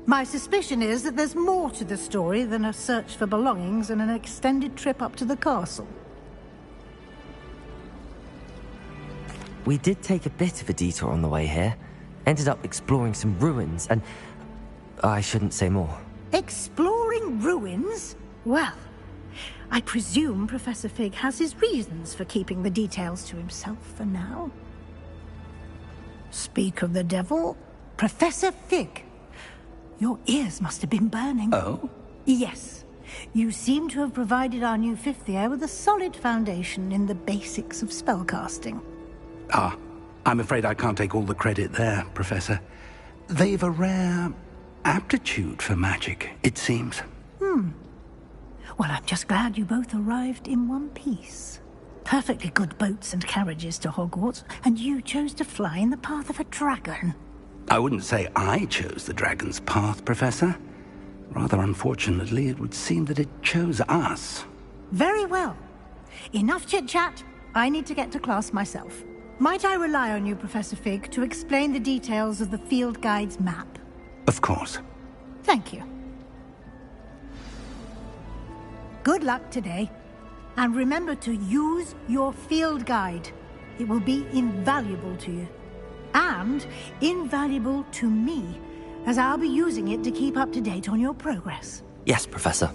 My suspicion is that there's more to the story than a search for belongings and an extended trip up to the castle. We did take a bit of a detour on the way here. Ended up exploring some ruins and... I shouldn't say more. Exploring ruins? Well, I presume Professor Fig has his reasons for keeping the details to himself for now. Speak of the devil, Professor Fig. Your ears must have been burning. Oh? Yes. You seem to have provided our new fifth year with a solid foundation in the basics of spellcasting. Ah, I'm afraid I can't take all the credit there, Professor. They've a rare aptitude for magic, it seems. Well, I'm just glad you both arrived in one piece. Perfectly good boats and carriages to Hogwarts, and you chose to fly in the path of a dragon. I wouldn't say I chose the dragon's path, Professor. Rather unfortunately, it would seem that it chose us. Very well. Enough chit-chat. I need to get to class myself. Might I rely on you, Professor Fig, to explain the details of the field guide's map? Of course. Thank you. Good luck today. And remember to use your field guide. It will be invaluable to you. And invaluable to me, as I'll be using it to keep up to date on your progress. Yes, Professor.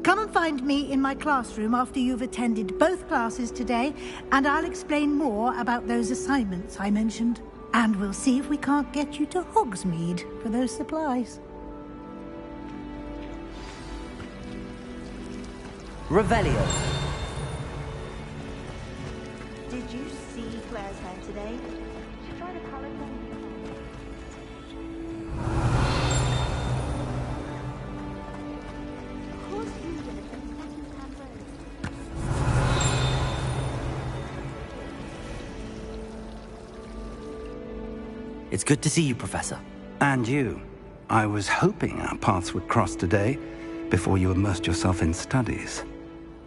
Come and find me in my classroom after you've attended both classes today, and I'll explain more about those assignments I mentioned. And we'll see if we can't get you to Hogsmeade for those supplies. Revelio. Did you see Claire's hair today? She tried to color them. Of course you did it, but it's not It's good to see you, Professor. And you. I was hoping our paths would cross today, before you immersed yourself in studies.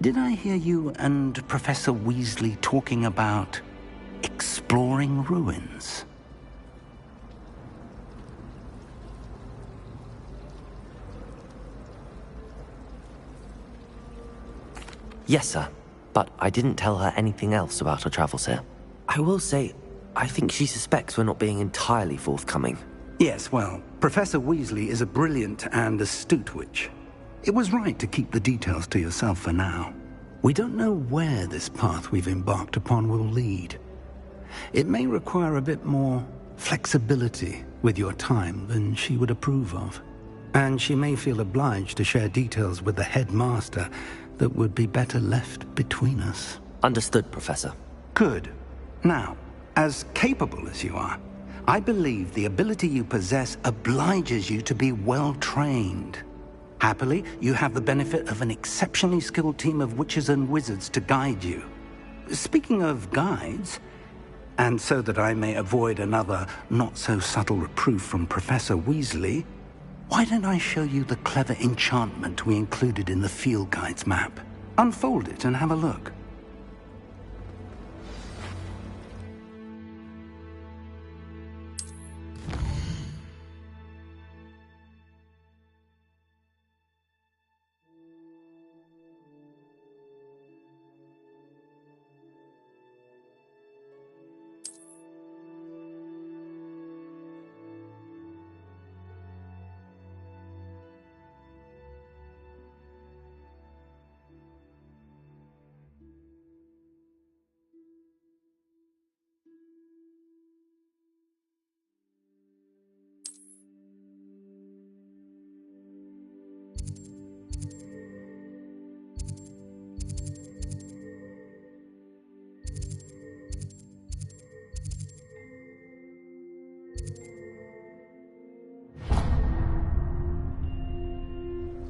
Did I hear you and Professor Weasley talking about exploring ruins? Yes, sir. But I didn't tell her anything else about our travels here. I will say, I think she suspects we're not being entirely forthcoming. Yes, well, Professor Weasley is a brilliant and astute witch. It was right to keep the details to yourself for now. We don't know where this path we've embarked upon will lead. It may require a bit more flexibility with your time than she would approve of. And she may feel obliged to share details with the headmaster that would be better left between us. Understood, Professor. Good. Now, as capable as you are, I believe the ability you possess obliges you to be well-trained. Happily, you have the benefit of an exceptionally skilled team of witches and wizards to guide you. Speaking of guides, and so that I may avoid another not-so-subtle reproof from Professor Weasley, why don't I show you the clever enchantment we included in the field guide's map? Unfold it and have a look.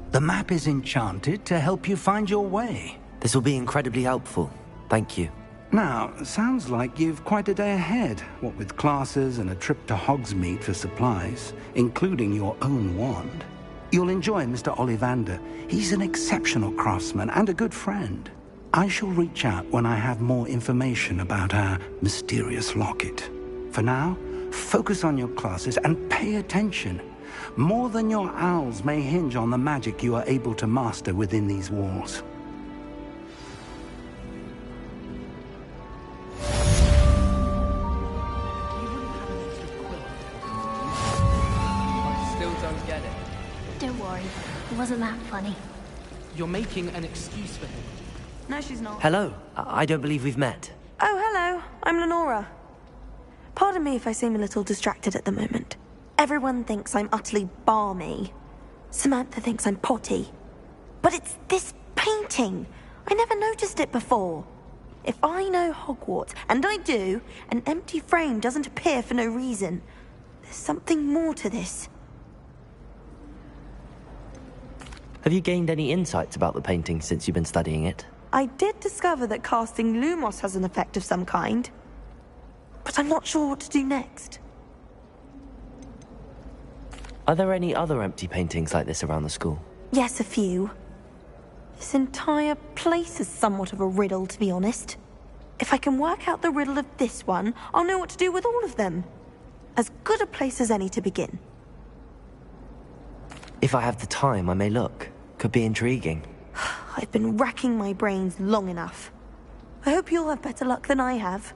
The map is enchanted to help you find your way. This will be incredibly helpful. Thank you. Now, sounds like you've quite a day ahead, what with classes and a trip to Hogsmeade for supplies, including your own wand. You'll enjoy Mr. Ollivander. He's an exceptional craftsman and a good friend. I shall reach out when I have more information about our mysterious locket. For now, focus on your classes and pay attention. More than your owls may hinge on the magic you are able to master within these walls. I still don't get it. Don't worry, it wasn't that funny. You're making an excuse for him. No, she's not. Hello. I don't believe we've met. Oh, hello. I'm Lenora. Pardon me if I seem a little distracted at the moment. Everyone thinks I'm utterly balmy. Samantha thinks I'm potty. But it's this painting. I never noticed it before. If I know Hogwarts, and I do, an empty frame doesn't appear for no reason. There's something more to this. Have you gained any insights about the painting since you've been studying it? I did discover that casting Lumos has an effect of some kind. But I'm not sure what to do next. Are there any other empty paintings like this around the school? Yes, a few. This entire place is somewhat of a riddle, to be honest. If I can work out the riddle of this one, I'll know what to do with all of them. As good a place as any to begin. If I have the time, I may look. Could be intriguing. I've been racking my brains long enough. I hope you'll have better luck than I have.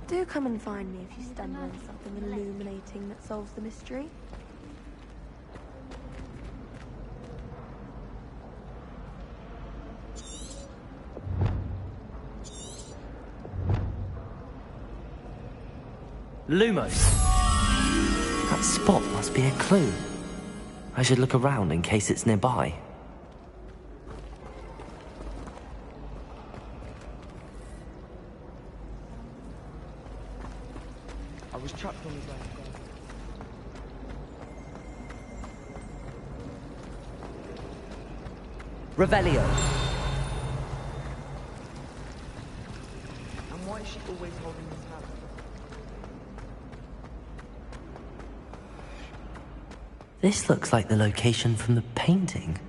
Do come and find me if you stumble on something illuminating that solves the mystery. Lumos! That spot must be a clue. I should look around in case it's nearby. I was trapped on his own. Revelio! And why is she always holding his hand? This looks like the location from the painting.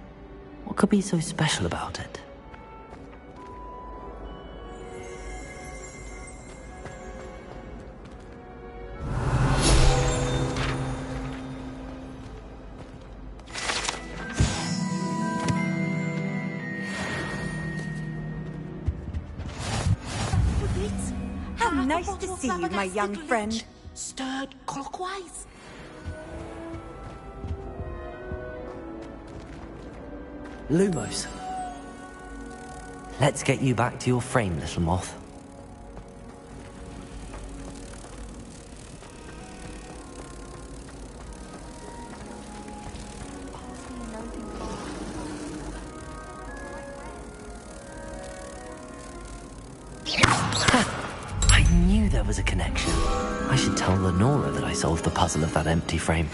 What could be so special about it? How nice to see you, my young friend. Stirred clockwise. Lumos. Let's get you back to your frame, little moth. I knew there was a connection. I should tell Lenora that I solved the puzzle of that empty frame.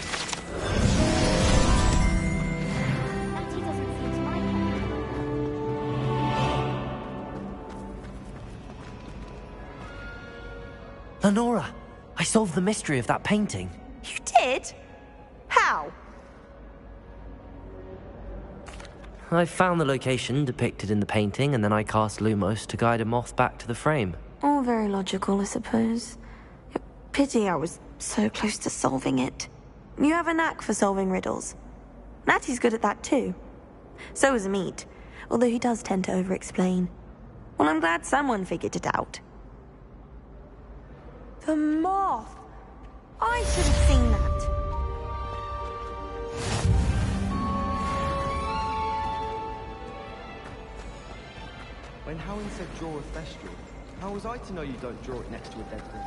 Lenora, I solved the mystery of that painting. You did? How? I found the location depicted in the painting, and then I cast Lumos to guide a moth back to the frame. All very logical, I suppose. Pity I was so close to solving it. You have a knack for solving riddles. Natty's good at that too. So is Meat, although he does tend to over-explain. Well, I'm glad someone figured it out. The moth! I should have seen that. When Howin said draw a Thestral, how was I to know you don't draw it next to a dead thing?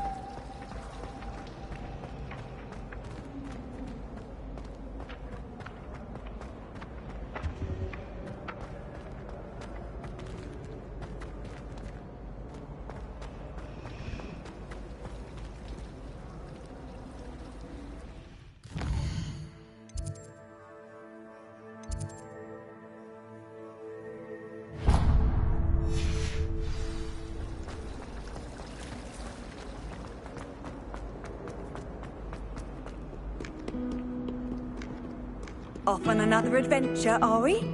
Off on another adventure, are we?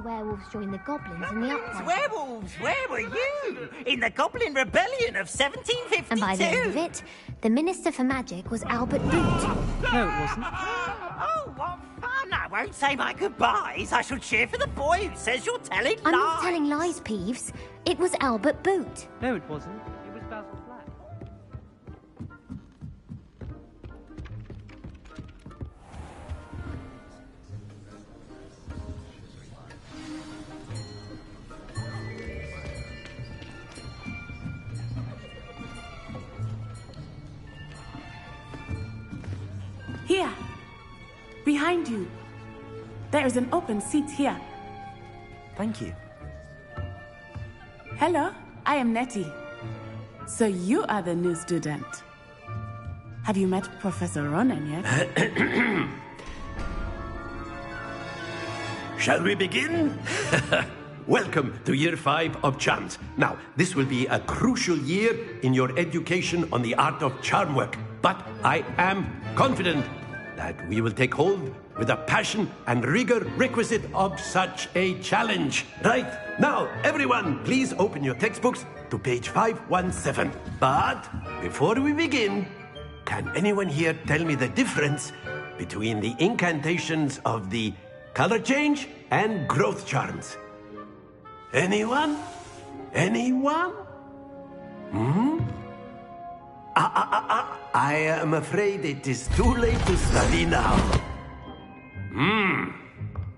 werewolves joined the goblins in the uprising. Werewolves, where were you? In the Goblin Rebellion of 1752. And by the end of it, the Minister for Magic was Albert Boot. No, it wasn't. Oh, what fun! I won't say my goodbyes. I shall cheer for the boy who says you're telling lies. I'm not telling lies, Peeves. It was Albert Boot. No, it wasn't. It was Basil Flat. Here. Behind you. There is an open seat here. Thank you. Hello, I am Nettie. So you are the new student. Have you met Professor Ronan yet? Shall we begin? Welcome to Year 5 of Charms. Now, this will be a crucial year in your education on the art of charm work. But I am confident that we will take hold with the passion and rigor requisite of such a challenge. Right, now, everyone, please open your textbooks to page 517. But before we begin, can anyone here tell me the difference between the incantations of the color change and growth charms? Anyone? Anyone? I am afraid it is too late to study now.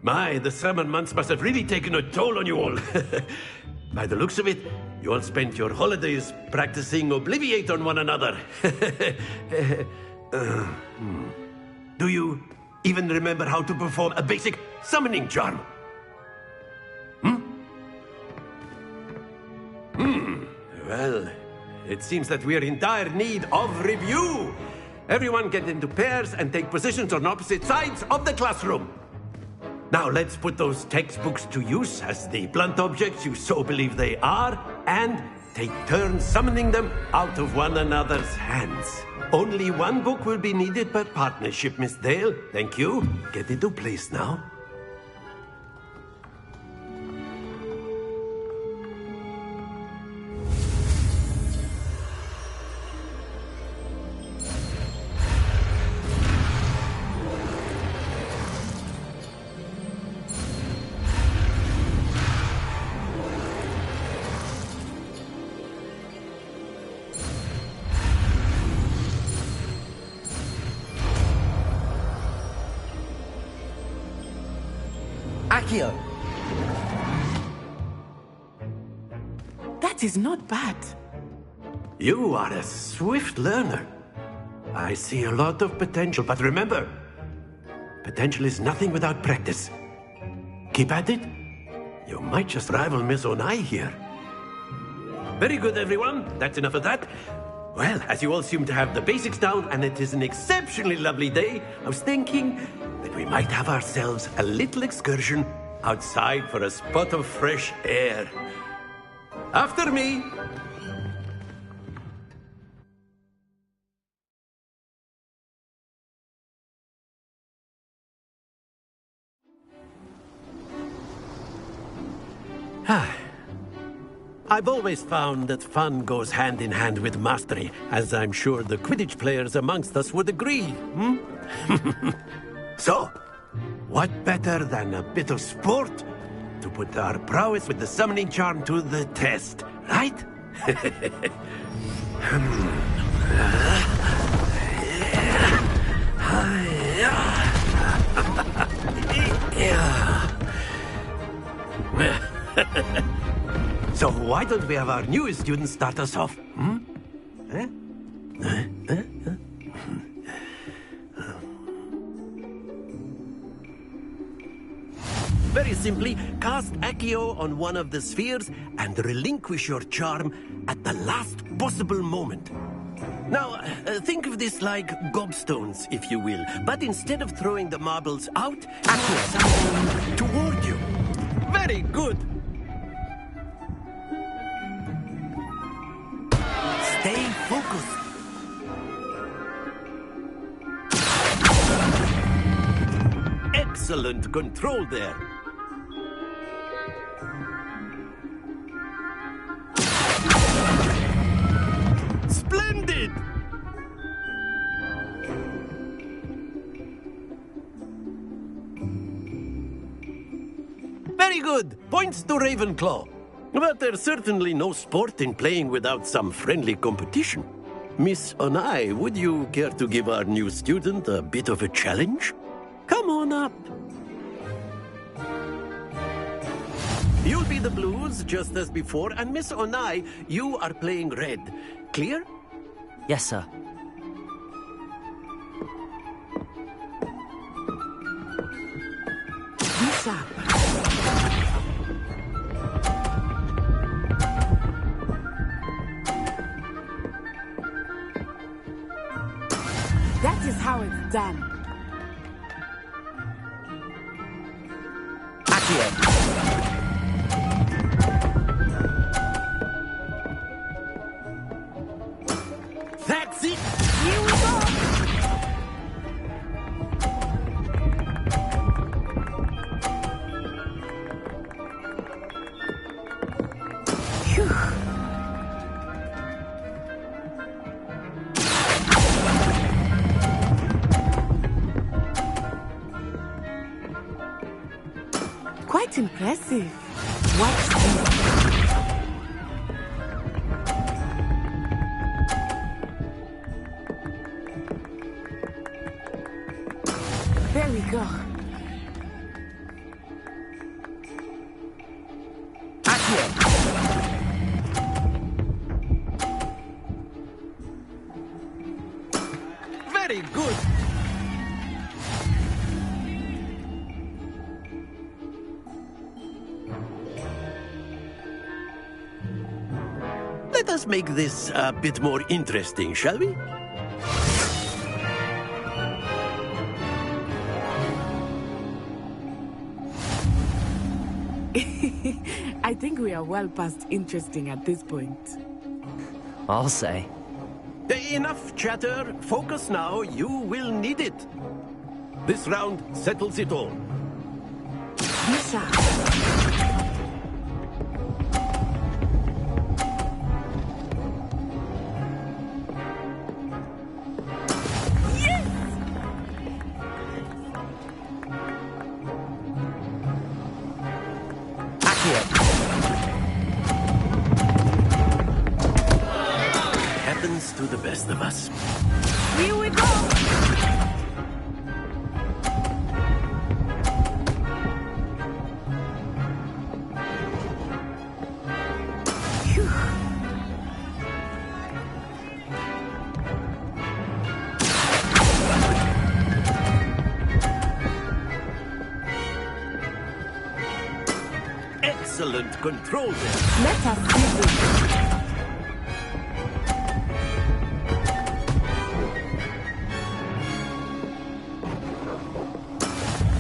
My, the summer months must have really taken a toll on you all. By the looks of it, you all spent your holidays practicing Obliviate on one another. Do you even remember how to perform a basic summoning charm? Well, it seems that we are in dire need of review. Everyone get into pairs and take positions on opposite sides of the classroom. Now let's put those textbooks to use as the blunt objects you so believe they are, and take turns summoning them out of one another's hands. Only one book will be needed per partnership, Miss Dale. Thank you. Get into place now. Accio. That is not bad. You are a swift learner. I see a lot of potential, but remember, potential is nothing without practice. Keep at it. You might just rival Miss Onai here. Very good, everyone. That's enough of that. Well, as you all seem to have the basics down, and it is an exceptionally lovely day, I was thinking that we might have ourselves a little excursion outside for a spot of fresh air. After me. I've always found that fun goes hand in hand with mastery, as I'm sure the Quidditch players amongst us would agree. So, what better than a bit of sport to put our prowess with the summoning charm to the test, right? So why don't we have our newest student start us off? Very simply, cast Accio on one of the spheres and relinquish your charm at the last possible moment. Now, think of this like gobstones, if you will. But instead of throwing the marbles out, Accio them toward you. Very good. Stay focused. Excellent control there. Very good. Points to Ravenclaw. But there's certainly no sport in playing without some friendly competition. Miss Onai, would you care to give our new student a bit of a challenge? Come on up. You'll be the blues, just as before, and Miss Onai, you are playing red. Clear? Yes, sir. Lisa. That is how it's done. That's it! Here we go! Quite impressive. Watch this. There we go. Very good. Let us make this a bit more interesting, shall we? I think we are well past interesting at this point. I'll say. Enough chatter. Focus now. You will need it. This round settles it all. Lisa. Happens to the best of us. Here we go! Excellent control there. Let us see this.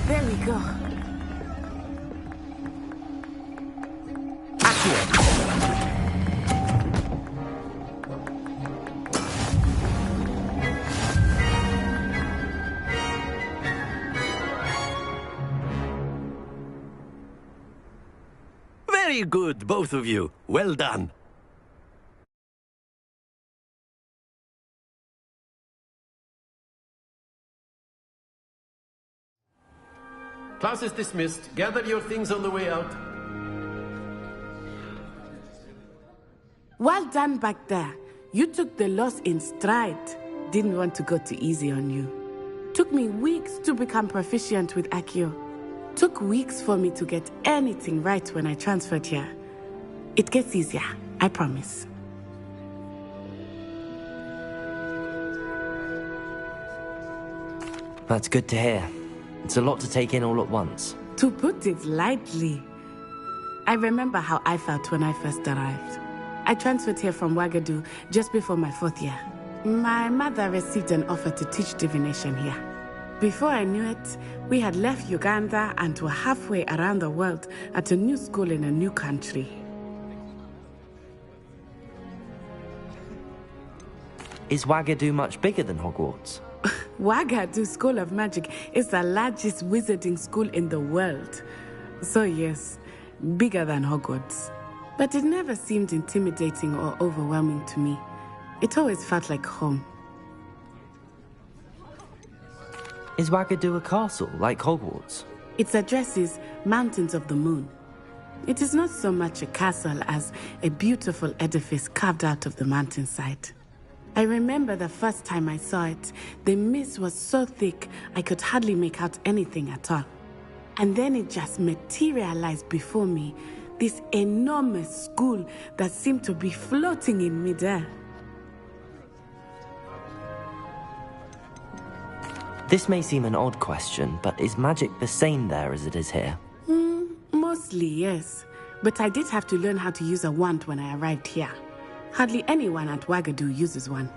There we go. Very good, both of you. Well done. Class is dismissed. Gather your things on the way out. Well done back there. You took the loss in stride. Didn't want to go too easy on you. Took me weeks to become proficient with Accio. Took weeks for me to get anything right when I transferred here. It gets easier, I promise. That's good to hear. It's a lot to take in all at once. To put it lightly, I remember how I felt when I first arrived. I transferred here from Wagadu just before my 4th year. My mother received an offer to teach divination here. Before I knew it, we had left Uganda and were halfway around the world at a new school in a new country. Is Wagadu much bigger than Hogwarts? Wagadu School of Magic is the largest wizarding school in the world. So yes, bigger than Hogwarts. But it never seemed intimidating or overwhelming to me. It always felt like home. Is Wagadu a castle, like Hogwarts? Its address is Mountains of the Moon. It is not so much a castle as a beautiful edifice carved out of the mountainside. I remember the first time I saw it, the mist was so thick I could hardly make out anything at all. And then it just materialized before me, this enormous school that seemed to be floating in midair. This may seem an odd question, but is magic the same there as it is here? Mostly, yes. But I did have to learn how to use a wand when I arrived here. Hardly anyone at Wagadu uses one.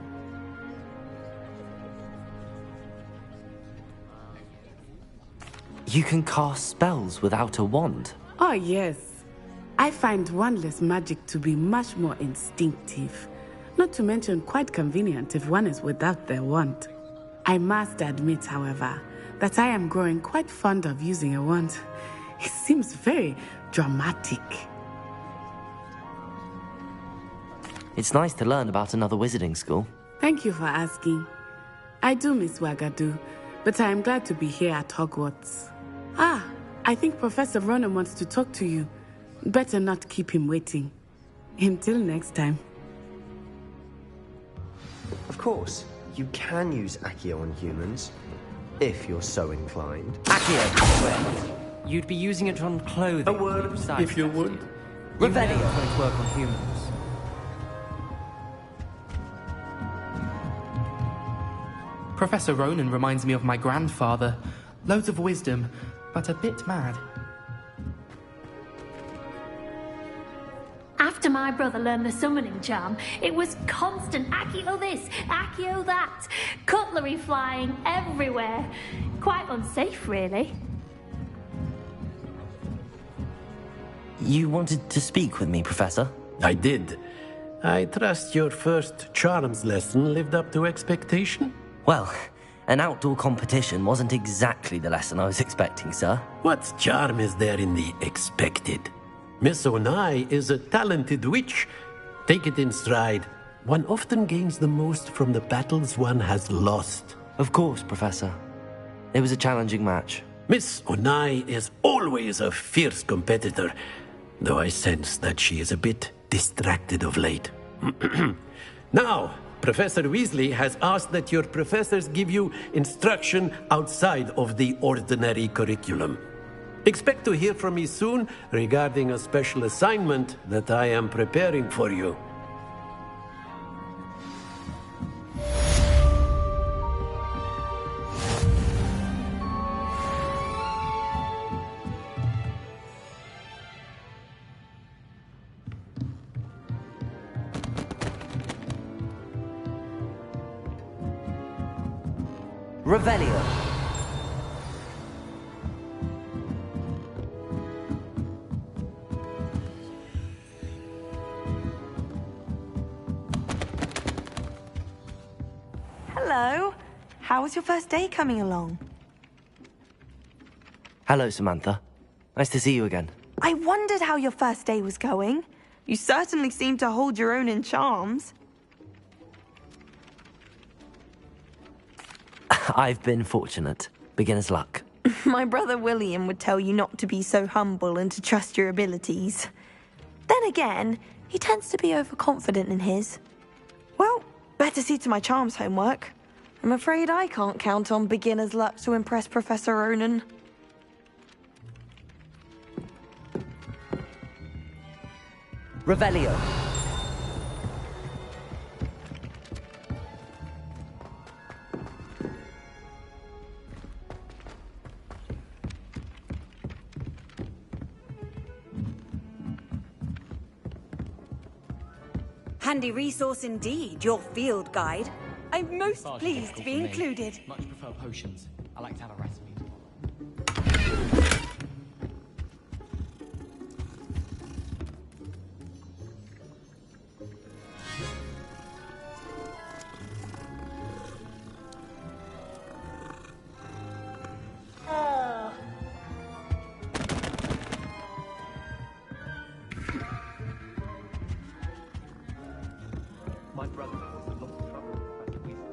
You can cast spells without a wand? Oh, yes. I find wandless magic to be much more instinctive. Not to mention quite convenient if one is without their wand. I must admit, however, that I am growing quite fond of using a wand. It seems very dramatic. It's nice to learn about another wizarding school. Thank you for asking. I do miss Wagadu, but I am glad to be here at Hogwarts. Ah, I think Professor Ronan wants to talk to you. Better not keep him waiting. Until next time. Of course, you can use Accio on humans, if you're so inclined. Accio? You'd be using it on clothing. A word, if you would. Revelio won't work on humans. Professor Ronan reminds me of my grandfather. Loads of wisdom, but a bit mad. After my brother learned the summoning charm, it was constant Accio this, Accio that, cutlery flying everywhere. Quite unsafe, really. You wanted to speak with me, Professor? I did. I trust your first charms lesson lived up to expectation? Well, an outdoor competition wasn't exactly the lesson I was expecting, sir. What charm is there in the expected? Miss Onai is a talented witch. Take it in stride. One often gains the most from the battles one has lost. Of course, Professor. It was a challenging match. Miss Onai is always a fierce competitor, though I sense that she is a bit distracted of late. Now, Professor Weasley has asked that your professors give you instruction outside of the ordinary curriculum. Expect to hear from me soon regarding a special assignment that I am preparing for you. Revelio. Hello. How was your first day coming along? Hello, Samantha. Nice to see you again. I wondered how your first day was going. You certainly seem to hold your own in charms. I've been fortunate. Beginner's luck. My brother William would tell you not to be so humble and to trust your abilities. Then again, he tends to be overconfident in his. Well, better see to my charms homework. I'm afraid I can't count on beginner's luck to impress Professor Ronan. Revelio. Handy resource indeed, your field guide. I'm most pleased to be included. Much prefer potions. I like to have a recipe. My brother caused a lot of trouble with Professor Weasley.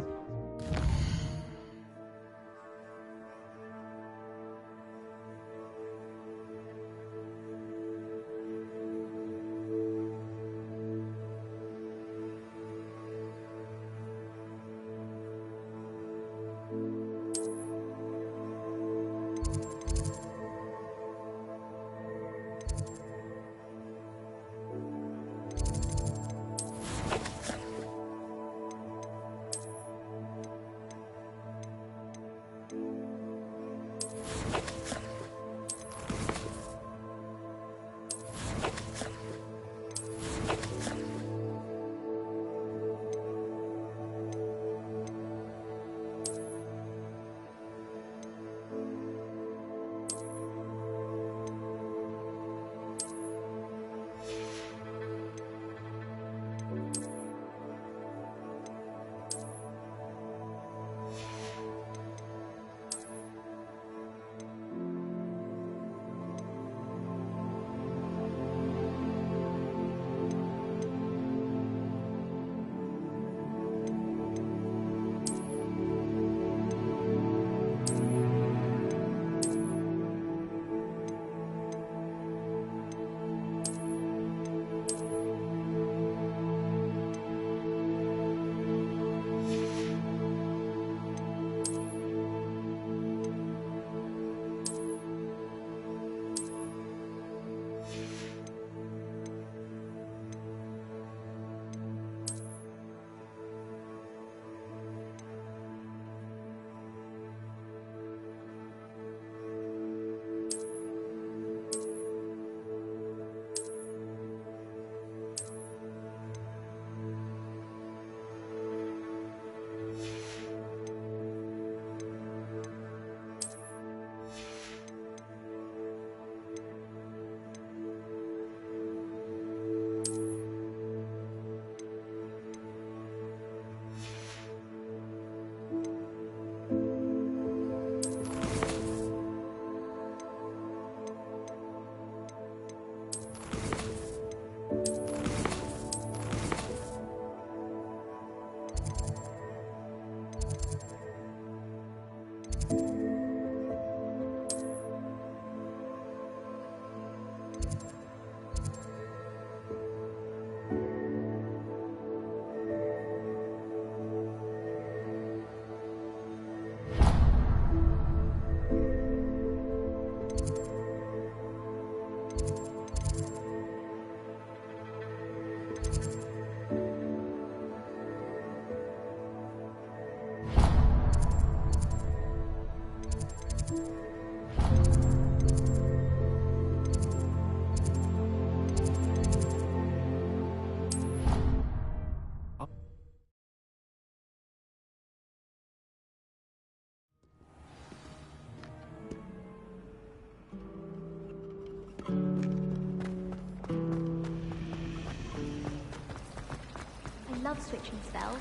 love switching spells.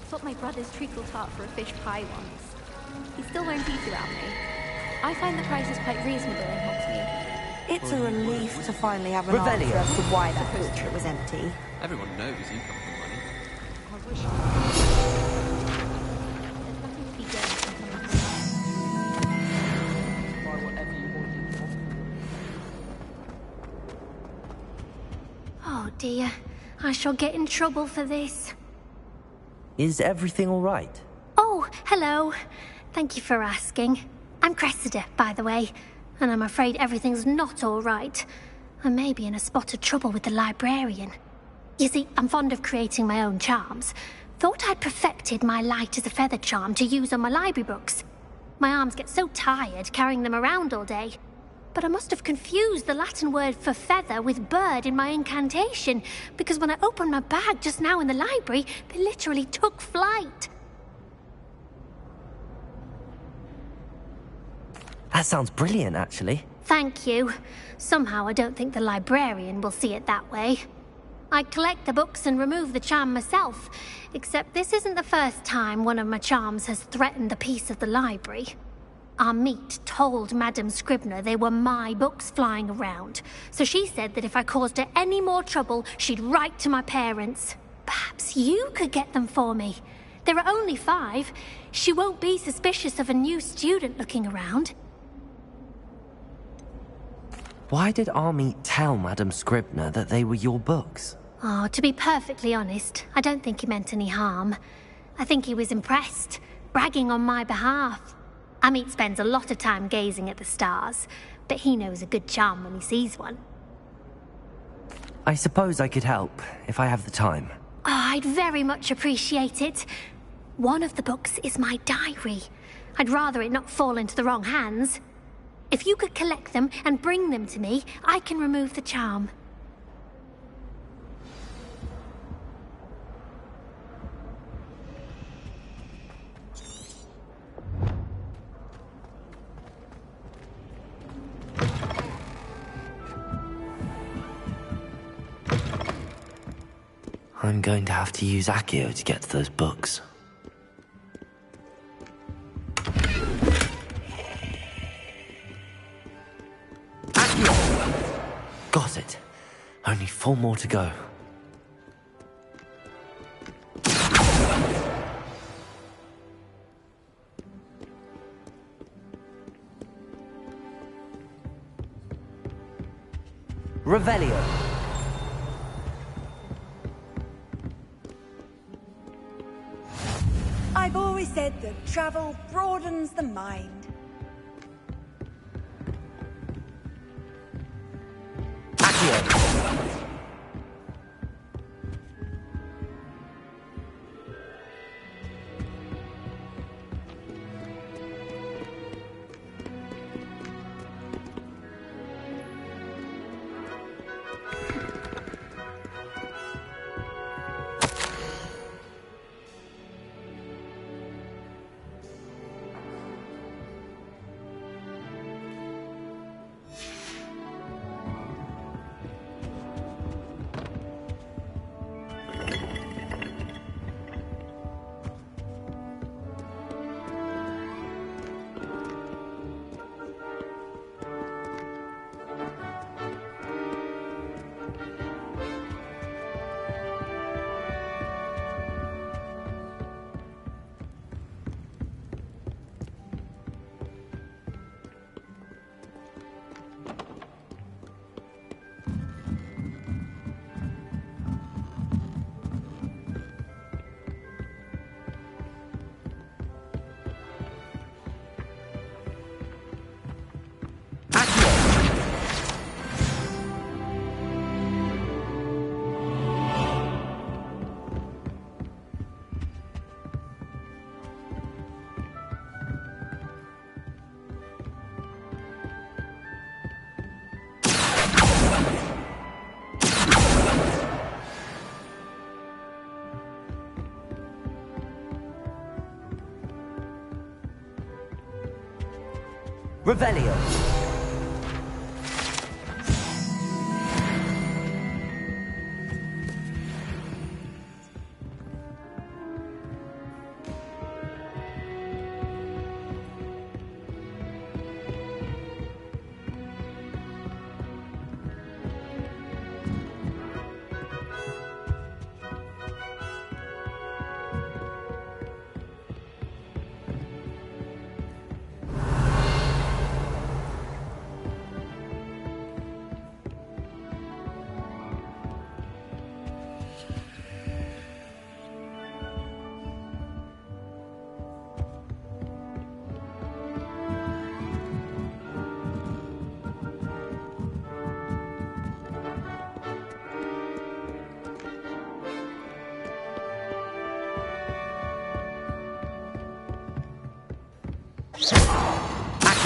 Swapped my brother's treacle tart for a fish pie once. He still won't eat around me. I find the prices quite reasonable in Hogsmeade. It's a relief to finally have an answer as to why that portrait was empty. Everyone knows you come from money. I wish. There's nothing to be gained from someone Buy whatever you want. Oh dear, I shall get in trouble for this. Is everything all right? Oh, hello. Thank you for asking. I'm Cressida, by the way, and I'm afraid everything's not all right. I may be in a spot of trouble with the librarian. You see, I'm fond of creating my own charms. Thought I'd perfected my light as a feather charm to use on my library books. My arms get so tired carrying them around all day. But I must have confused the Latin word for feather with bird in my incantation, because when I opened my bag just now in the library, they literally took flight. That sounds brilliant, actually. Thank you. Somehow I don't think the librarian will see it that way. I collect the books and remove the charm myself, except this isn't the first time one of my charms has threatened the peace of the library. Our meet told Madame Scribner they were my books flying around, so she said that if I caused her any more trouble, she'd write to my parents. Perhaps you could get them for me. There are only 5. She won't be suspicious of a new student looking around. Why did Army tell Madame Scribner that they were your books? Oh, to be perfectly honest, I don't think he meant any harm. I think he was impressed, bragging on my behalf. Amit spends a lot of time gazing at the stars, but he knows a good charm when he sees one. I suppose I could help, if I have the time. Oh, I'd very much appreciate it. One of the books is my diary. I'd rather it not fall into the wrong hands. If you could collect them and bring them to me, I can remove the charm. I'm going to have to use Accio to get to those books. Accio! Got it. Only 4 more to go. Revelio. I've always said that travel broadens the mind. Revelio.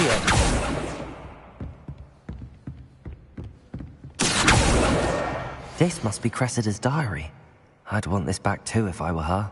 Accio! This must be Cressida's diary. I'd want this back too if I were her.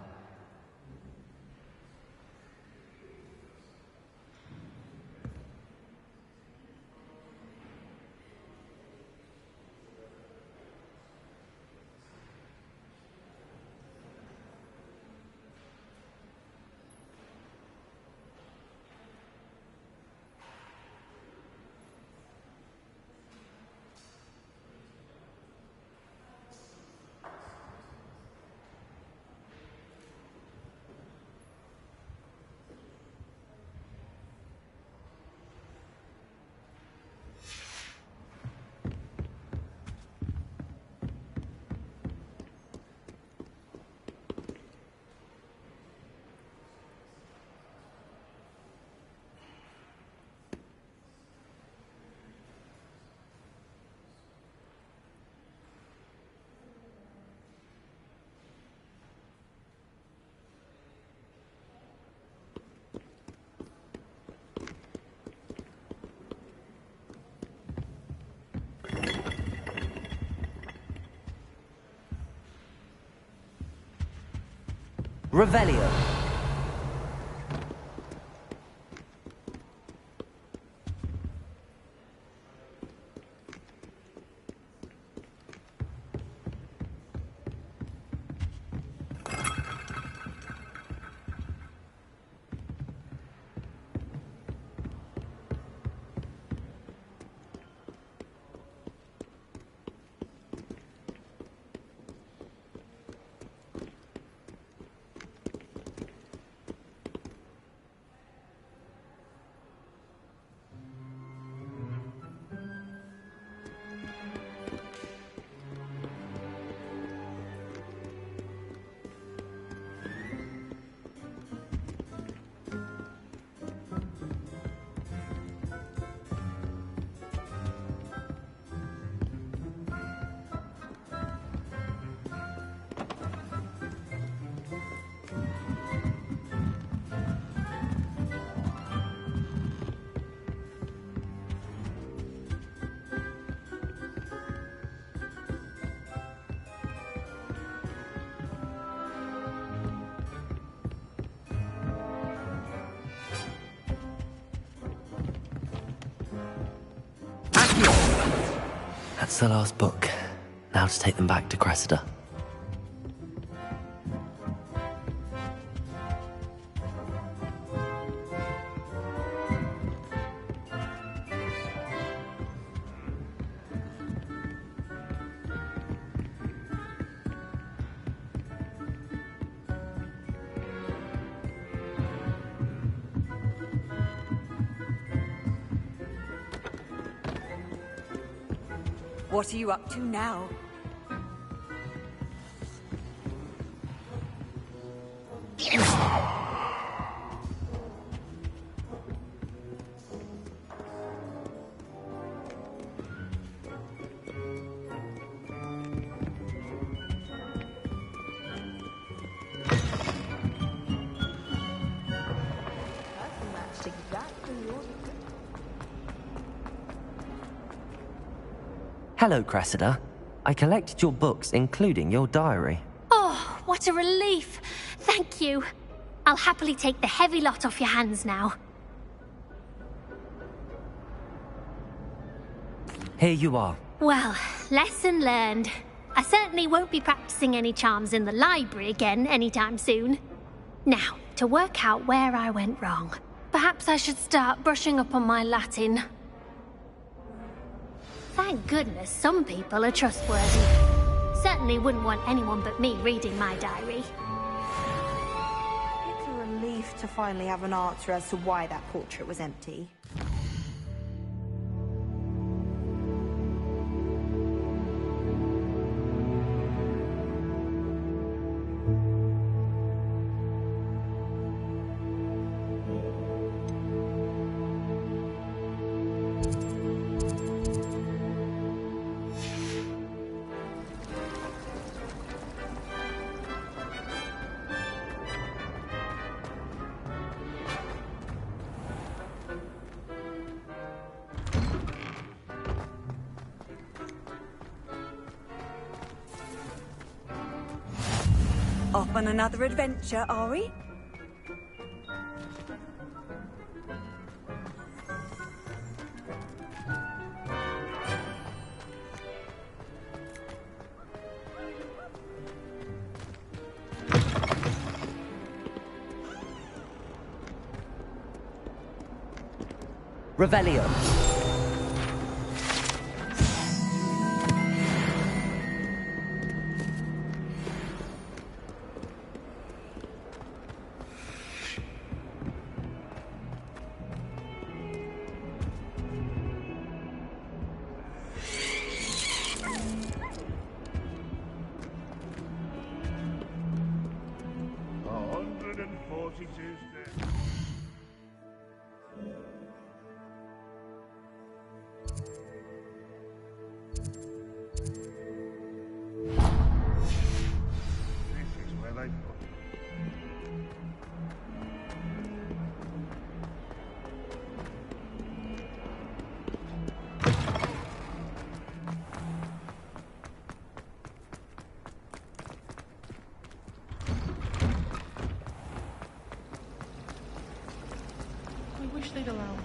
Revelio. That's the last book. Now to take them back to Cressida. What are you up to now? Hello, Cressida. I collected your books, including your diary. Oh, what a relief. Thank you. I'll happily take the heavy lot off your hands now. Here you are. Well, lesson learned. I certainly won't be practicing any charms in the library again anytime soon. Now, to work out where I went wrong. Perhaps I should start brushing up on my Latin. Thank goodness some people are trustworthy. Certainly wouldn't want anyone but me reading my diary. It's a relief to finally have an answer as to why that portrait was empty. Off on another adventure, are we? Revelio. I wish they'd allow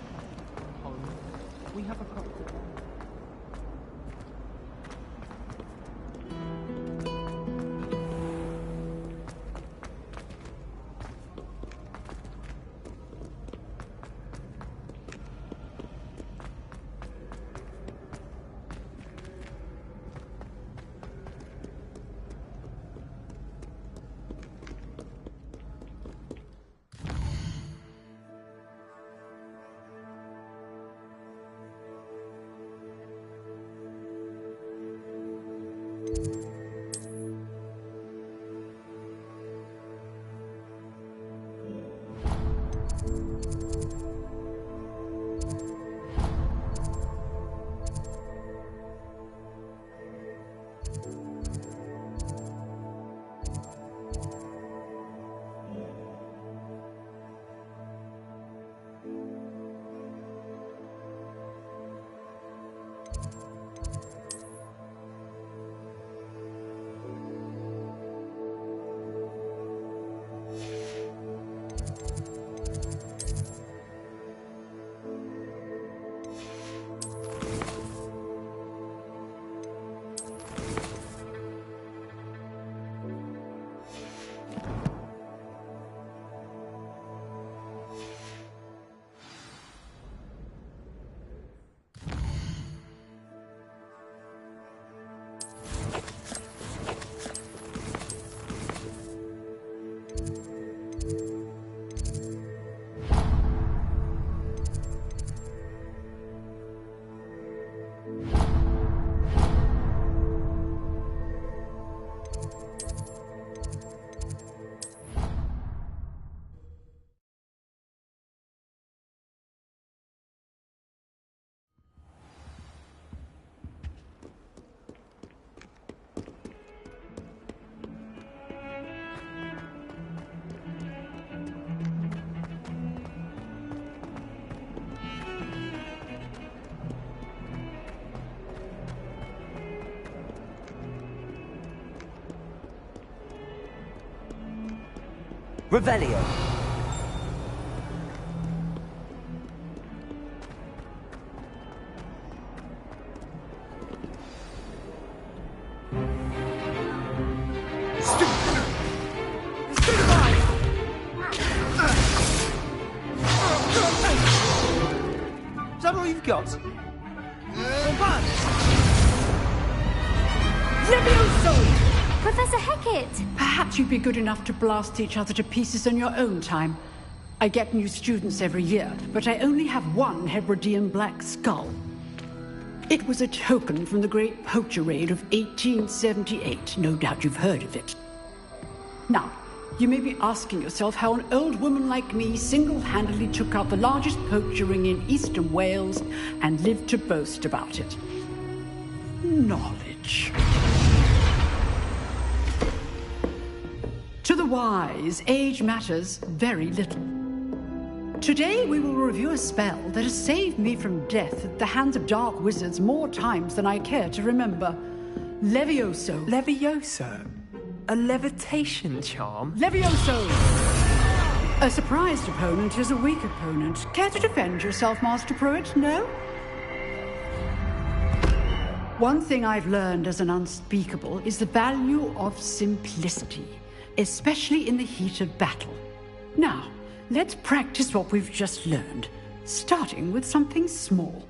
home. We have a couple. Revelio. Is that all you've got? Professor Hecat! Perhaps you'd be good enough to blast each other to pieces on your own time. I get new students every year, but I only have one Hebridean black skull. It was a token from the Great Poacher Raid of 1878. No doubt you've heard of it. Now, you may be asking yourself how an old woman like me single-handedly took out the largest poacher ring in eastern Wales and lived to boast about it. Knowledge. To the wise, age matters very little. Today we will review a spell that has saved me from death at the hands of dark wizards more times than I care to remember. Levioso. Levioso? A levitation charm? Levioso! A surprised opponent is a weak opponent. Care to defend yourself, Master Pruitt? No? One thing I've learned as an unspeakable is the value of simplicity, especially in the heat of battle. Now, let's practice what we've just learned, starting with something small.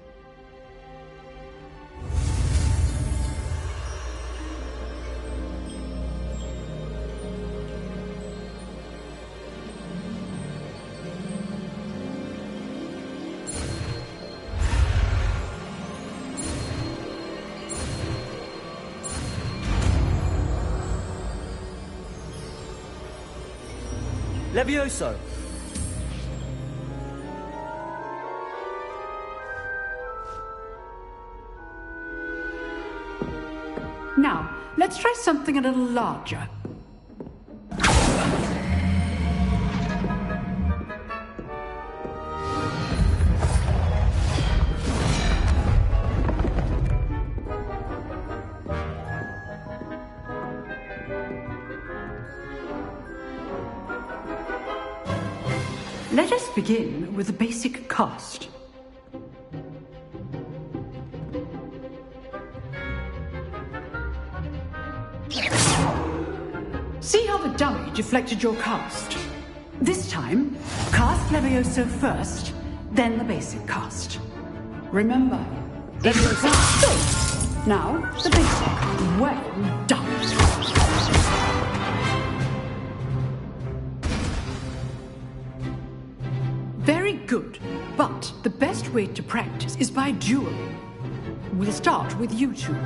Levioso! Now, let's try something a little larger. Let us begin with the basic cast. See how the dummy deflected your cast? This time, cast Levioso first, then the basic cast. Remember, Levioso first. Now, the basic. Well done. Very good, but the best way to practice is by dueling. We'll start with you two.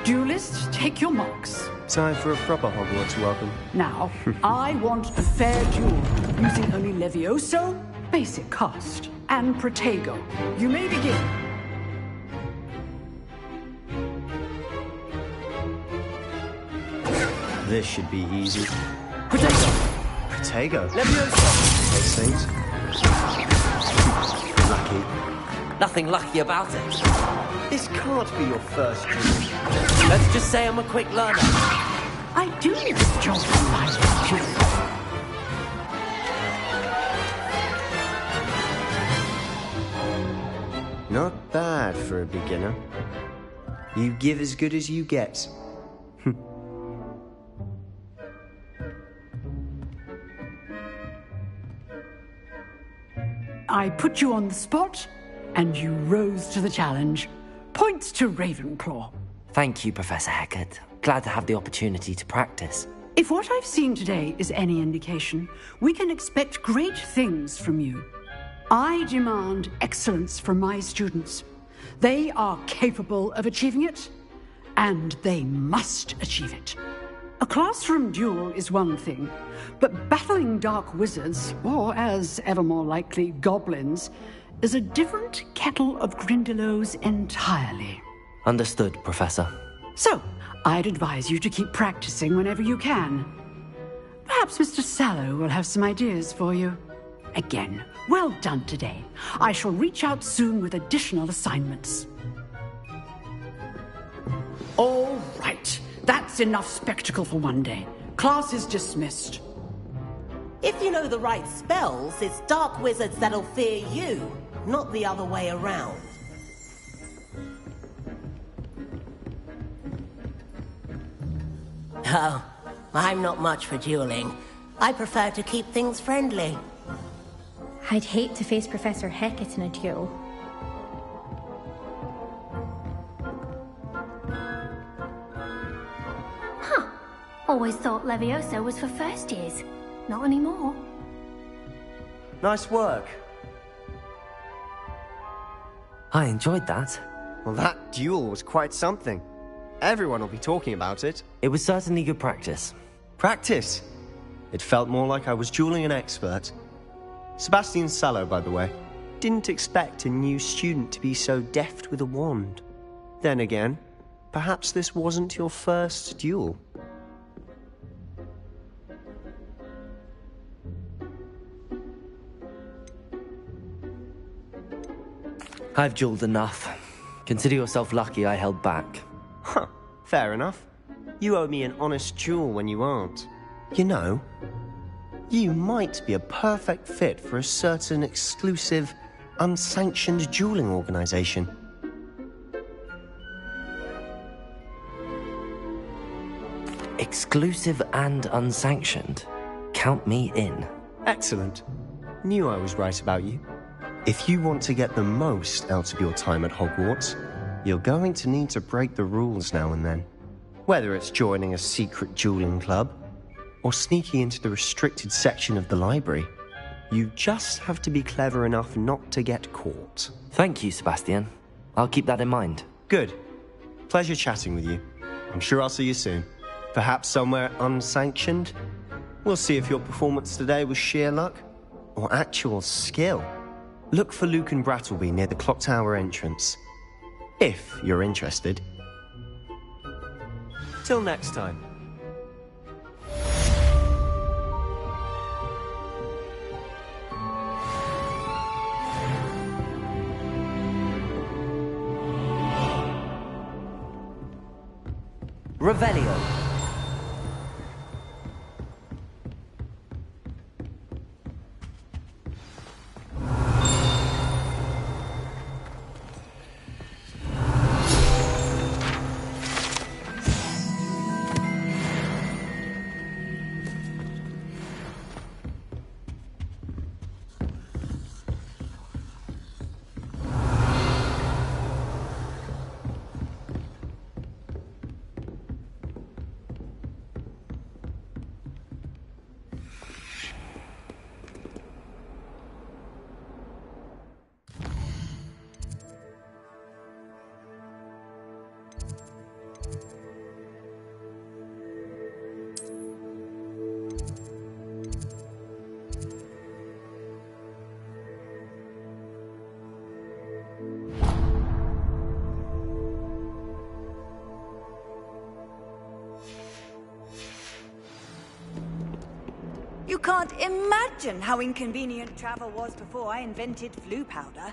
Duelists, take your marks. Time for a proper Hogwarts welcome. Now, I want a fair duel, using only Levioso, basic cast, and Protego. You may begin. This should be easy. Protego! Protego? Levioso! Those things. Lucky. Nothing lucky about it. This can't be your first duel. Let's just say I'm a quick learner. I do this job for my Not bad for a beginner. You give as good as you get. I put you on the spot, and you rose to the challenge. Points to Ravenclaw. Thank you, Professor Hecat. Glad to have the opportunity to practice. If what I've seen today is any indication, we can expect great things from you. I demand excellence from my students. They are capable of achieving it, and they must achieve it. A classroom duel is one thing, but battling dark wizards, or as ever more likely, goblins, is a different kettle of Grindylows entirely. Understood, Professor. So, I'd advise you to keep practicing whenever you can. Perhaps Mr. Sallow will have some ideas for you. Again, well done today. I shall reach out soon with additional assignments. All right. That's enough spectacle for one day. Class is dismissed. If you know the right spells, it's dark wizards that'll fear you, not the other way around. Oh, I'm not much for dueling. I prefer to keep things friendly. I'd hate to face Professor Hecat in a duel. Huh. Always thought Levioso was for first years. Not anymore. Nice work. I enjoyed that. Well, that duel was quite something. Everyone will be talking about it. It was certainly good practice. Practice? It felt more like I was dueling an expert. Sebastian Sallow, by the way. Didn't expect a new student to be so deft with a wand. Then again, perhaps this wasn't your first duel. I've dueled enough. Consider yourself lucky I held back. Huh, fair enough. You owe me an honest duel when you aren't. You know, you might be a perfect fit for a certain exclusive, unsanctioned dueling organization. Exclusive and unsanctioned. Count me in. Excellent. Knew I was right about you. If you want to get the most out of your time at Hogwarts, you're going to need to break the rules now and then. Whether it's joining a secret dueling club, or sneaking into the restricted section of the library, you just have to be clever enough not to get caught. Thank you, Sebastian. I'll keep that in mind. Good. Pleasure chatting with you. I'm sure I'll see you soon. Perhaps somewhere unsanctioned? We'll see if your performance today was sheer luck, or actual skill. Look for Luke and Brattleby near the clock tower entrance, if you're interested. Till next time. Revelio. You can't imagine how inconvenient travel was before I invented flu powder.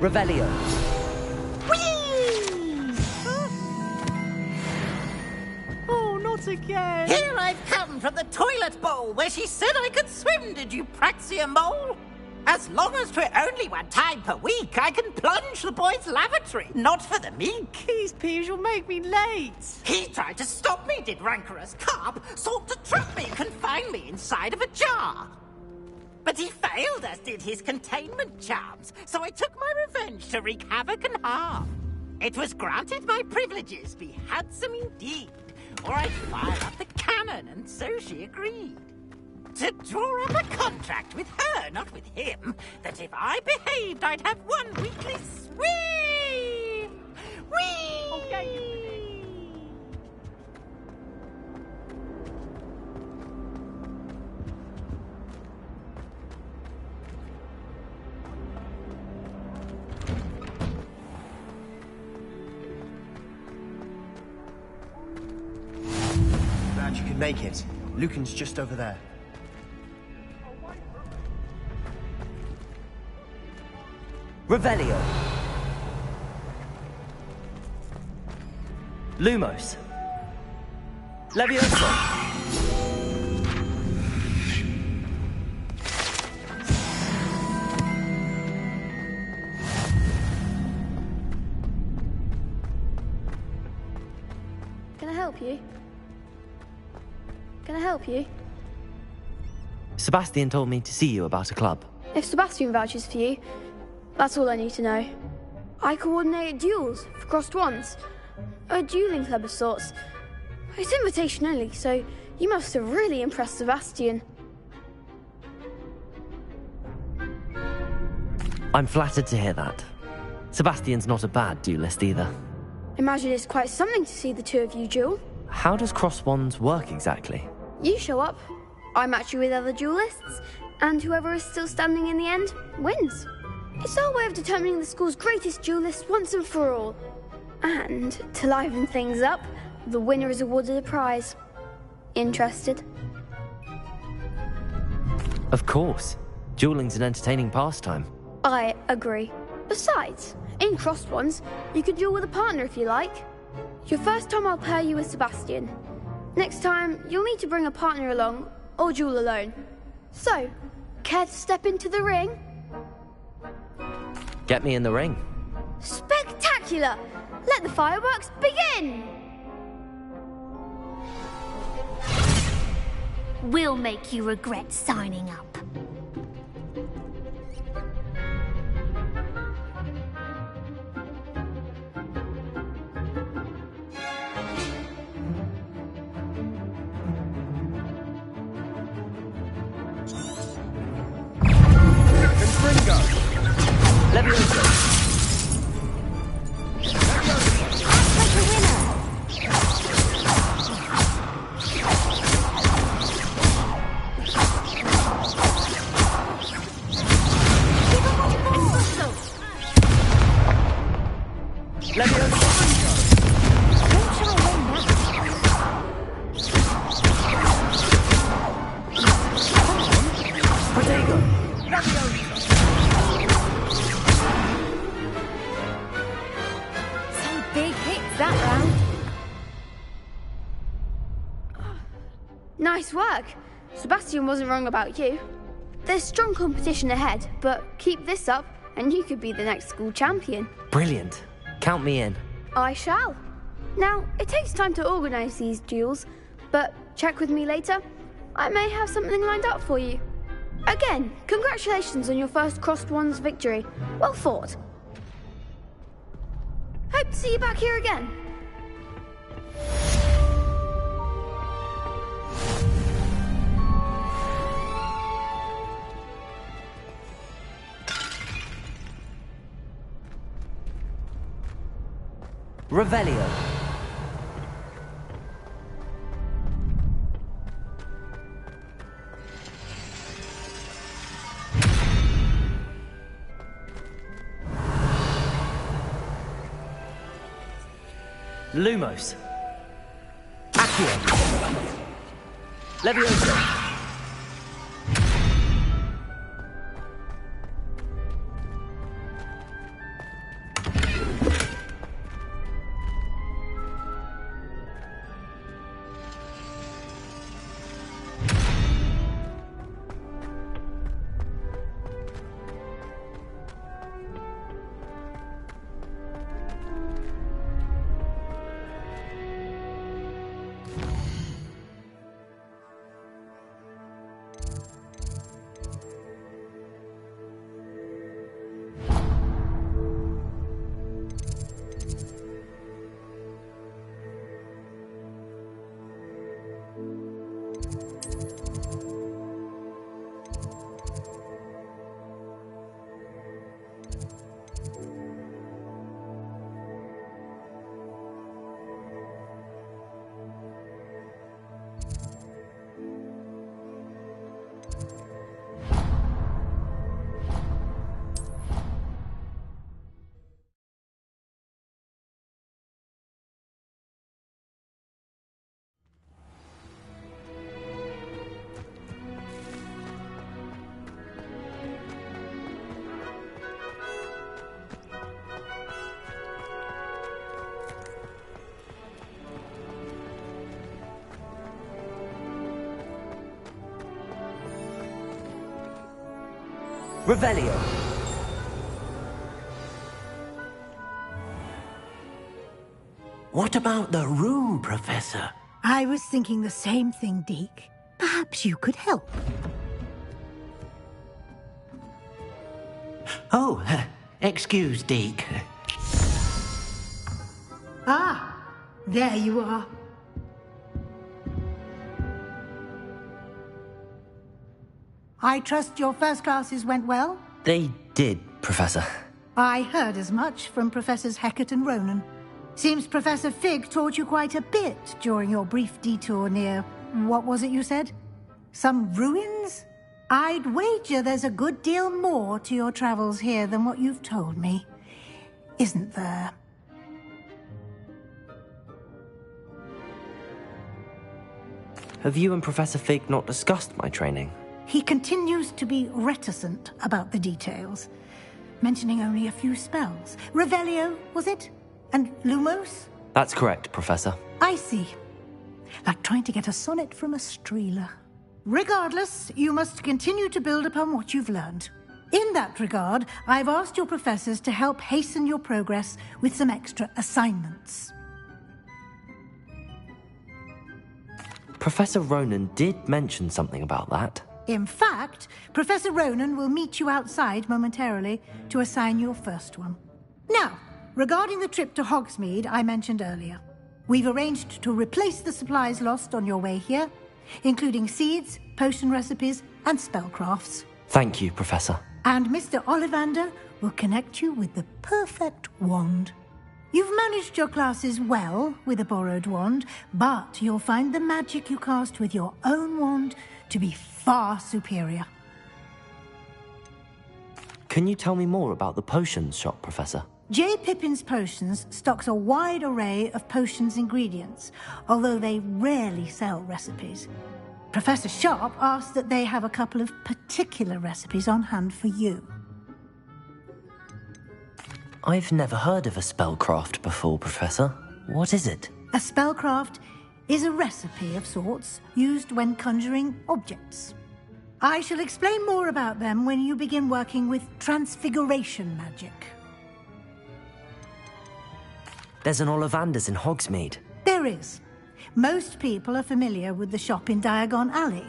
Revelio. Oh, not again! Here I've come from the toilet bowl where she said I could swim, did you praxia mole? As long as 'twere only one time per week, I can plunge the boy's lavatory. Not for the meek. Please, Peeves, you'll make me late. He tried to stop me, did rancorous carp. Sought to trap me, confine me inside of a jar. But he failed, as did his containment charms. So I took my revenge to wreak havoc and harm. It was granted my privileges be handsome indeed, or I'd fire up the cannon, and so she agreed. To draw up a contract with her, not with him, that if I behaved, I'd have one weekly swing. Whee! Okay. Glad you could make it. Lucan's just over there. Revelio. Lumos. Levioso. Can I help you? Can I help you? Sebastian told me to see you about a club. If Sebastian vouches for you, that's all I need to know. I coordinate duels for crossed ones. A dueling club of sorts. It's invitation only, so you must have really impressed Sebastian. I'm flattered to hear that. Sebastian's not a bad duelist either. Imagine it's quite something to see the two of you duel. How does cross wands work exactly? You show up, I match you with other duelists, and whoever is still standing in the end wins. It's our way of determining the school's greatest duelist once and for all. And, to liven things up, the winner is awarded a prize. Interested? Of course. Dueling's an entertaining pastime. I agree. Besides, in crossed ones, you could duel with a partner if you like. Your first time I'll pair you with Sebastian. Next time, you'll need to bring a partner along, or duel alone. So, care to step into the ring? Get me in the ring. Spectacular! Let the fireworks begin! We'll make you regret signing up. Levioso. Nice work. Sebastian wasn't wrong about you. There's strong competition ahead, but keep this up and you could be the next school champion. Brilliant. Count me in. I shall. Now, it takes time to organise these duels, but check with me later. I may have something lined up for you. Again, congratulations on your first crossed ones victory. Well fought. Hope to see you back here again. Revelio. Lumos. Accio. Levioso. Revelio. What about the room, Professor? I was thinking the same thing, Deke. Perhaps you could help. Oh, excuse, Deke. Ah, there you are. I trust your first classes went well? They did, Professor. I heard as much from Professors Hecat and Ronan. Seems Professor Fig taught you quite a bit during your brief detour near... what was it you said? Some ruins? I'd wager there's a good deal more to your travels here than what you've told me. Isn't there? Have you and Professor Fig not discussed my training? He continues to be reticent about the details, mentioning only a few spells. Revelio, was it? And Lumos? That's correct, Professor. I see. Like trying to get a sonnet from a streeler. Regardless, you must continue to build upon what you've learned. In that regard, I've asked your professors to help hasten your progress with some extra assignments. Professor Ronan did mention something about that. In fact, Professor Ronan will meet you outside momentarily to assign your first one. Now, regarding the trip to Hogsmeade I mentioned earlier, we've arranged to replace the supplies lost on your way here, including seeds, potion recipes, and spellcrafts. Thank you, Professor. And Mr. Ollivander will connect you with the perfect wand. You've managed your classes well with a borrowed wand, but you'll find the magic you cast with your own wand to be far superior. Can you tell me more about the potions shop, Professor? J. Pippin's Potions stocks a wide array of potions ingredients, although they rarely sell recipes. Professor Sharp asked that they have a couple of particular recipes on hand for you. I've never heard of a spellcraft before, Professor. What is it? A spellcraft is a recipe of sorts used when conjuring objects. I shall explain more about them when you begin working with transfiguration magic. There's an Ollivander's in Hogsmeade. There is. Most people are familiar with the shop in Diagon Alley.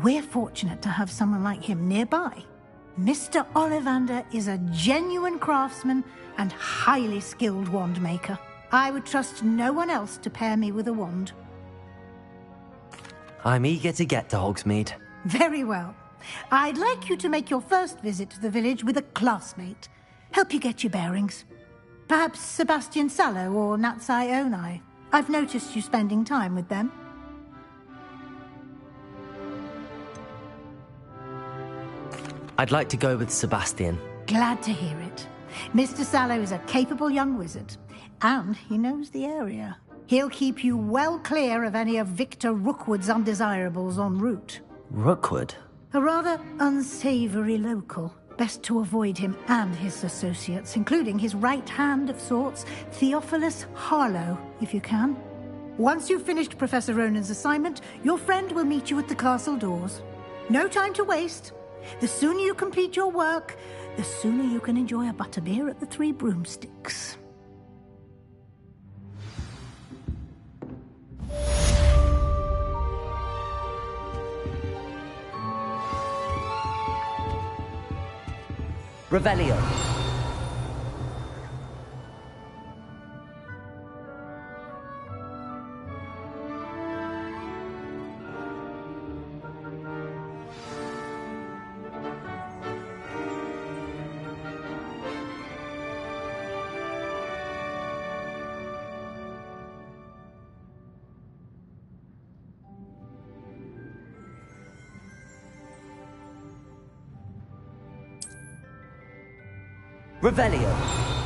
We're fortunate to have someone like him nearby. Mr. Ollivander is a genuine craftsman and highly skilled wand maker. I would trust no one else to pair me with a wand. I'm eager to get to Hogsmeade. Very well. I'd like you to make your first visit to the village with a classmate. Help you get your bearings. Perhaps Sebastian Sallow or Natsai Onai. I've noticed you spending time with them. I'd like to go with Sebastian. Glad to hear it. Mr. Sallow is a capable young wizard, and he knows the area. He'll keep you well clear of any of Victor Rookwood's undesirables en route. Rookwood? A rather unsavory local. Best to avoid him and his associates, including his right hand of sorts, Theophilus Harlow, if you can. Once you've finished Professor Ronan's assignment, your friend will meet you at the castle doors. No time to waste. The sooner you complete your work, the sooner you can enjoy a butterbeer at the Three Broomsticks. Revelio. Revelio.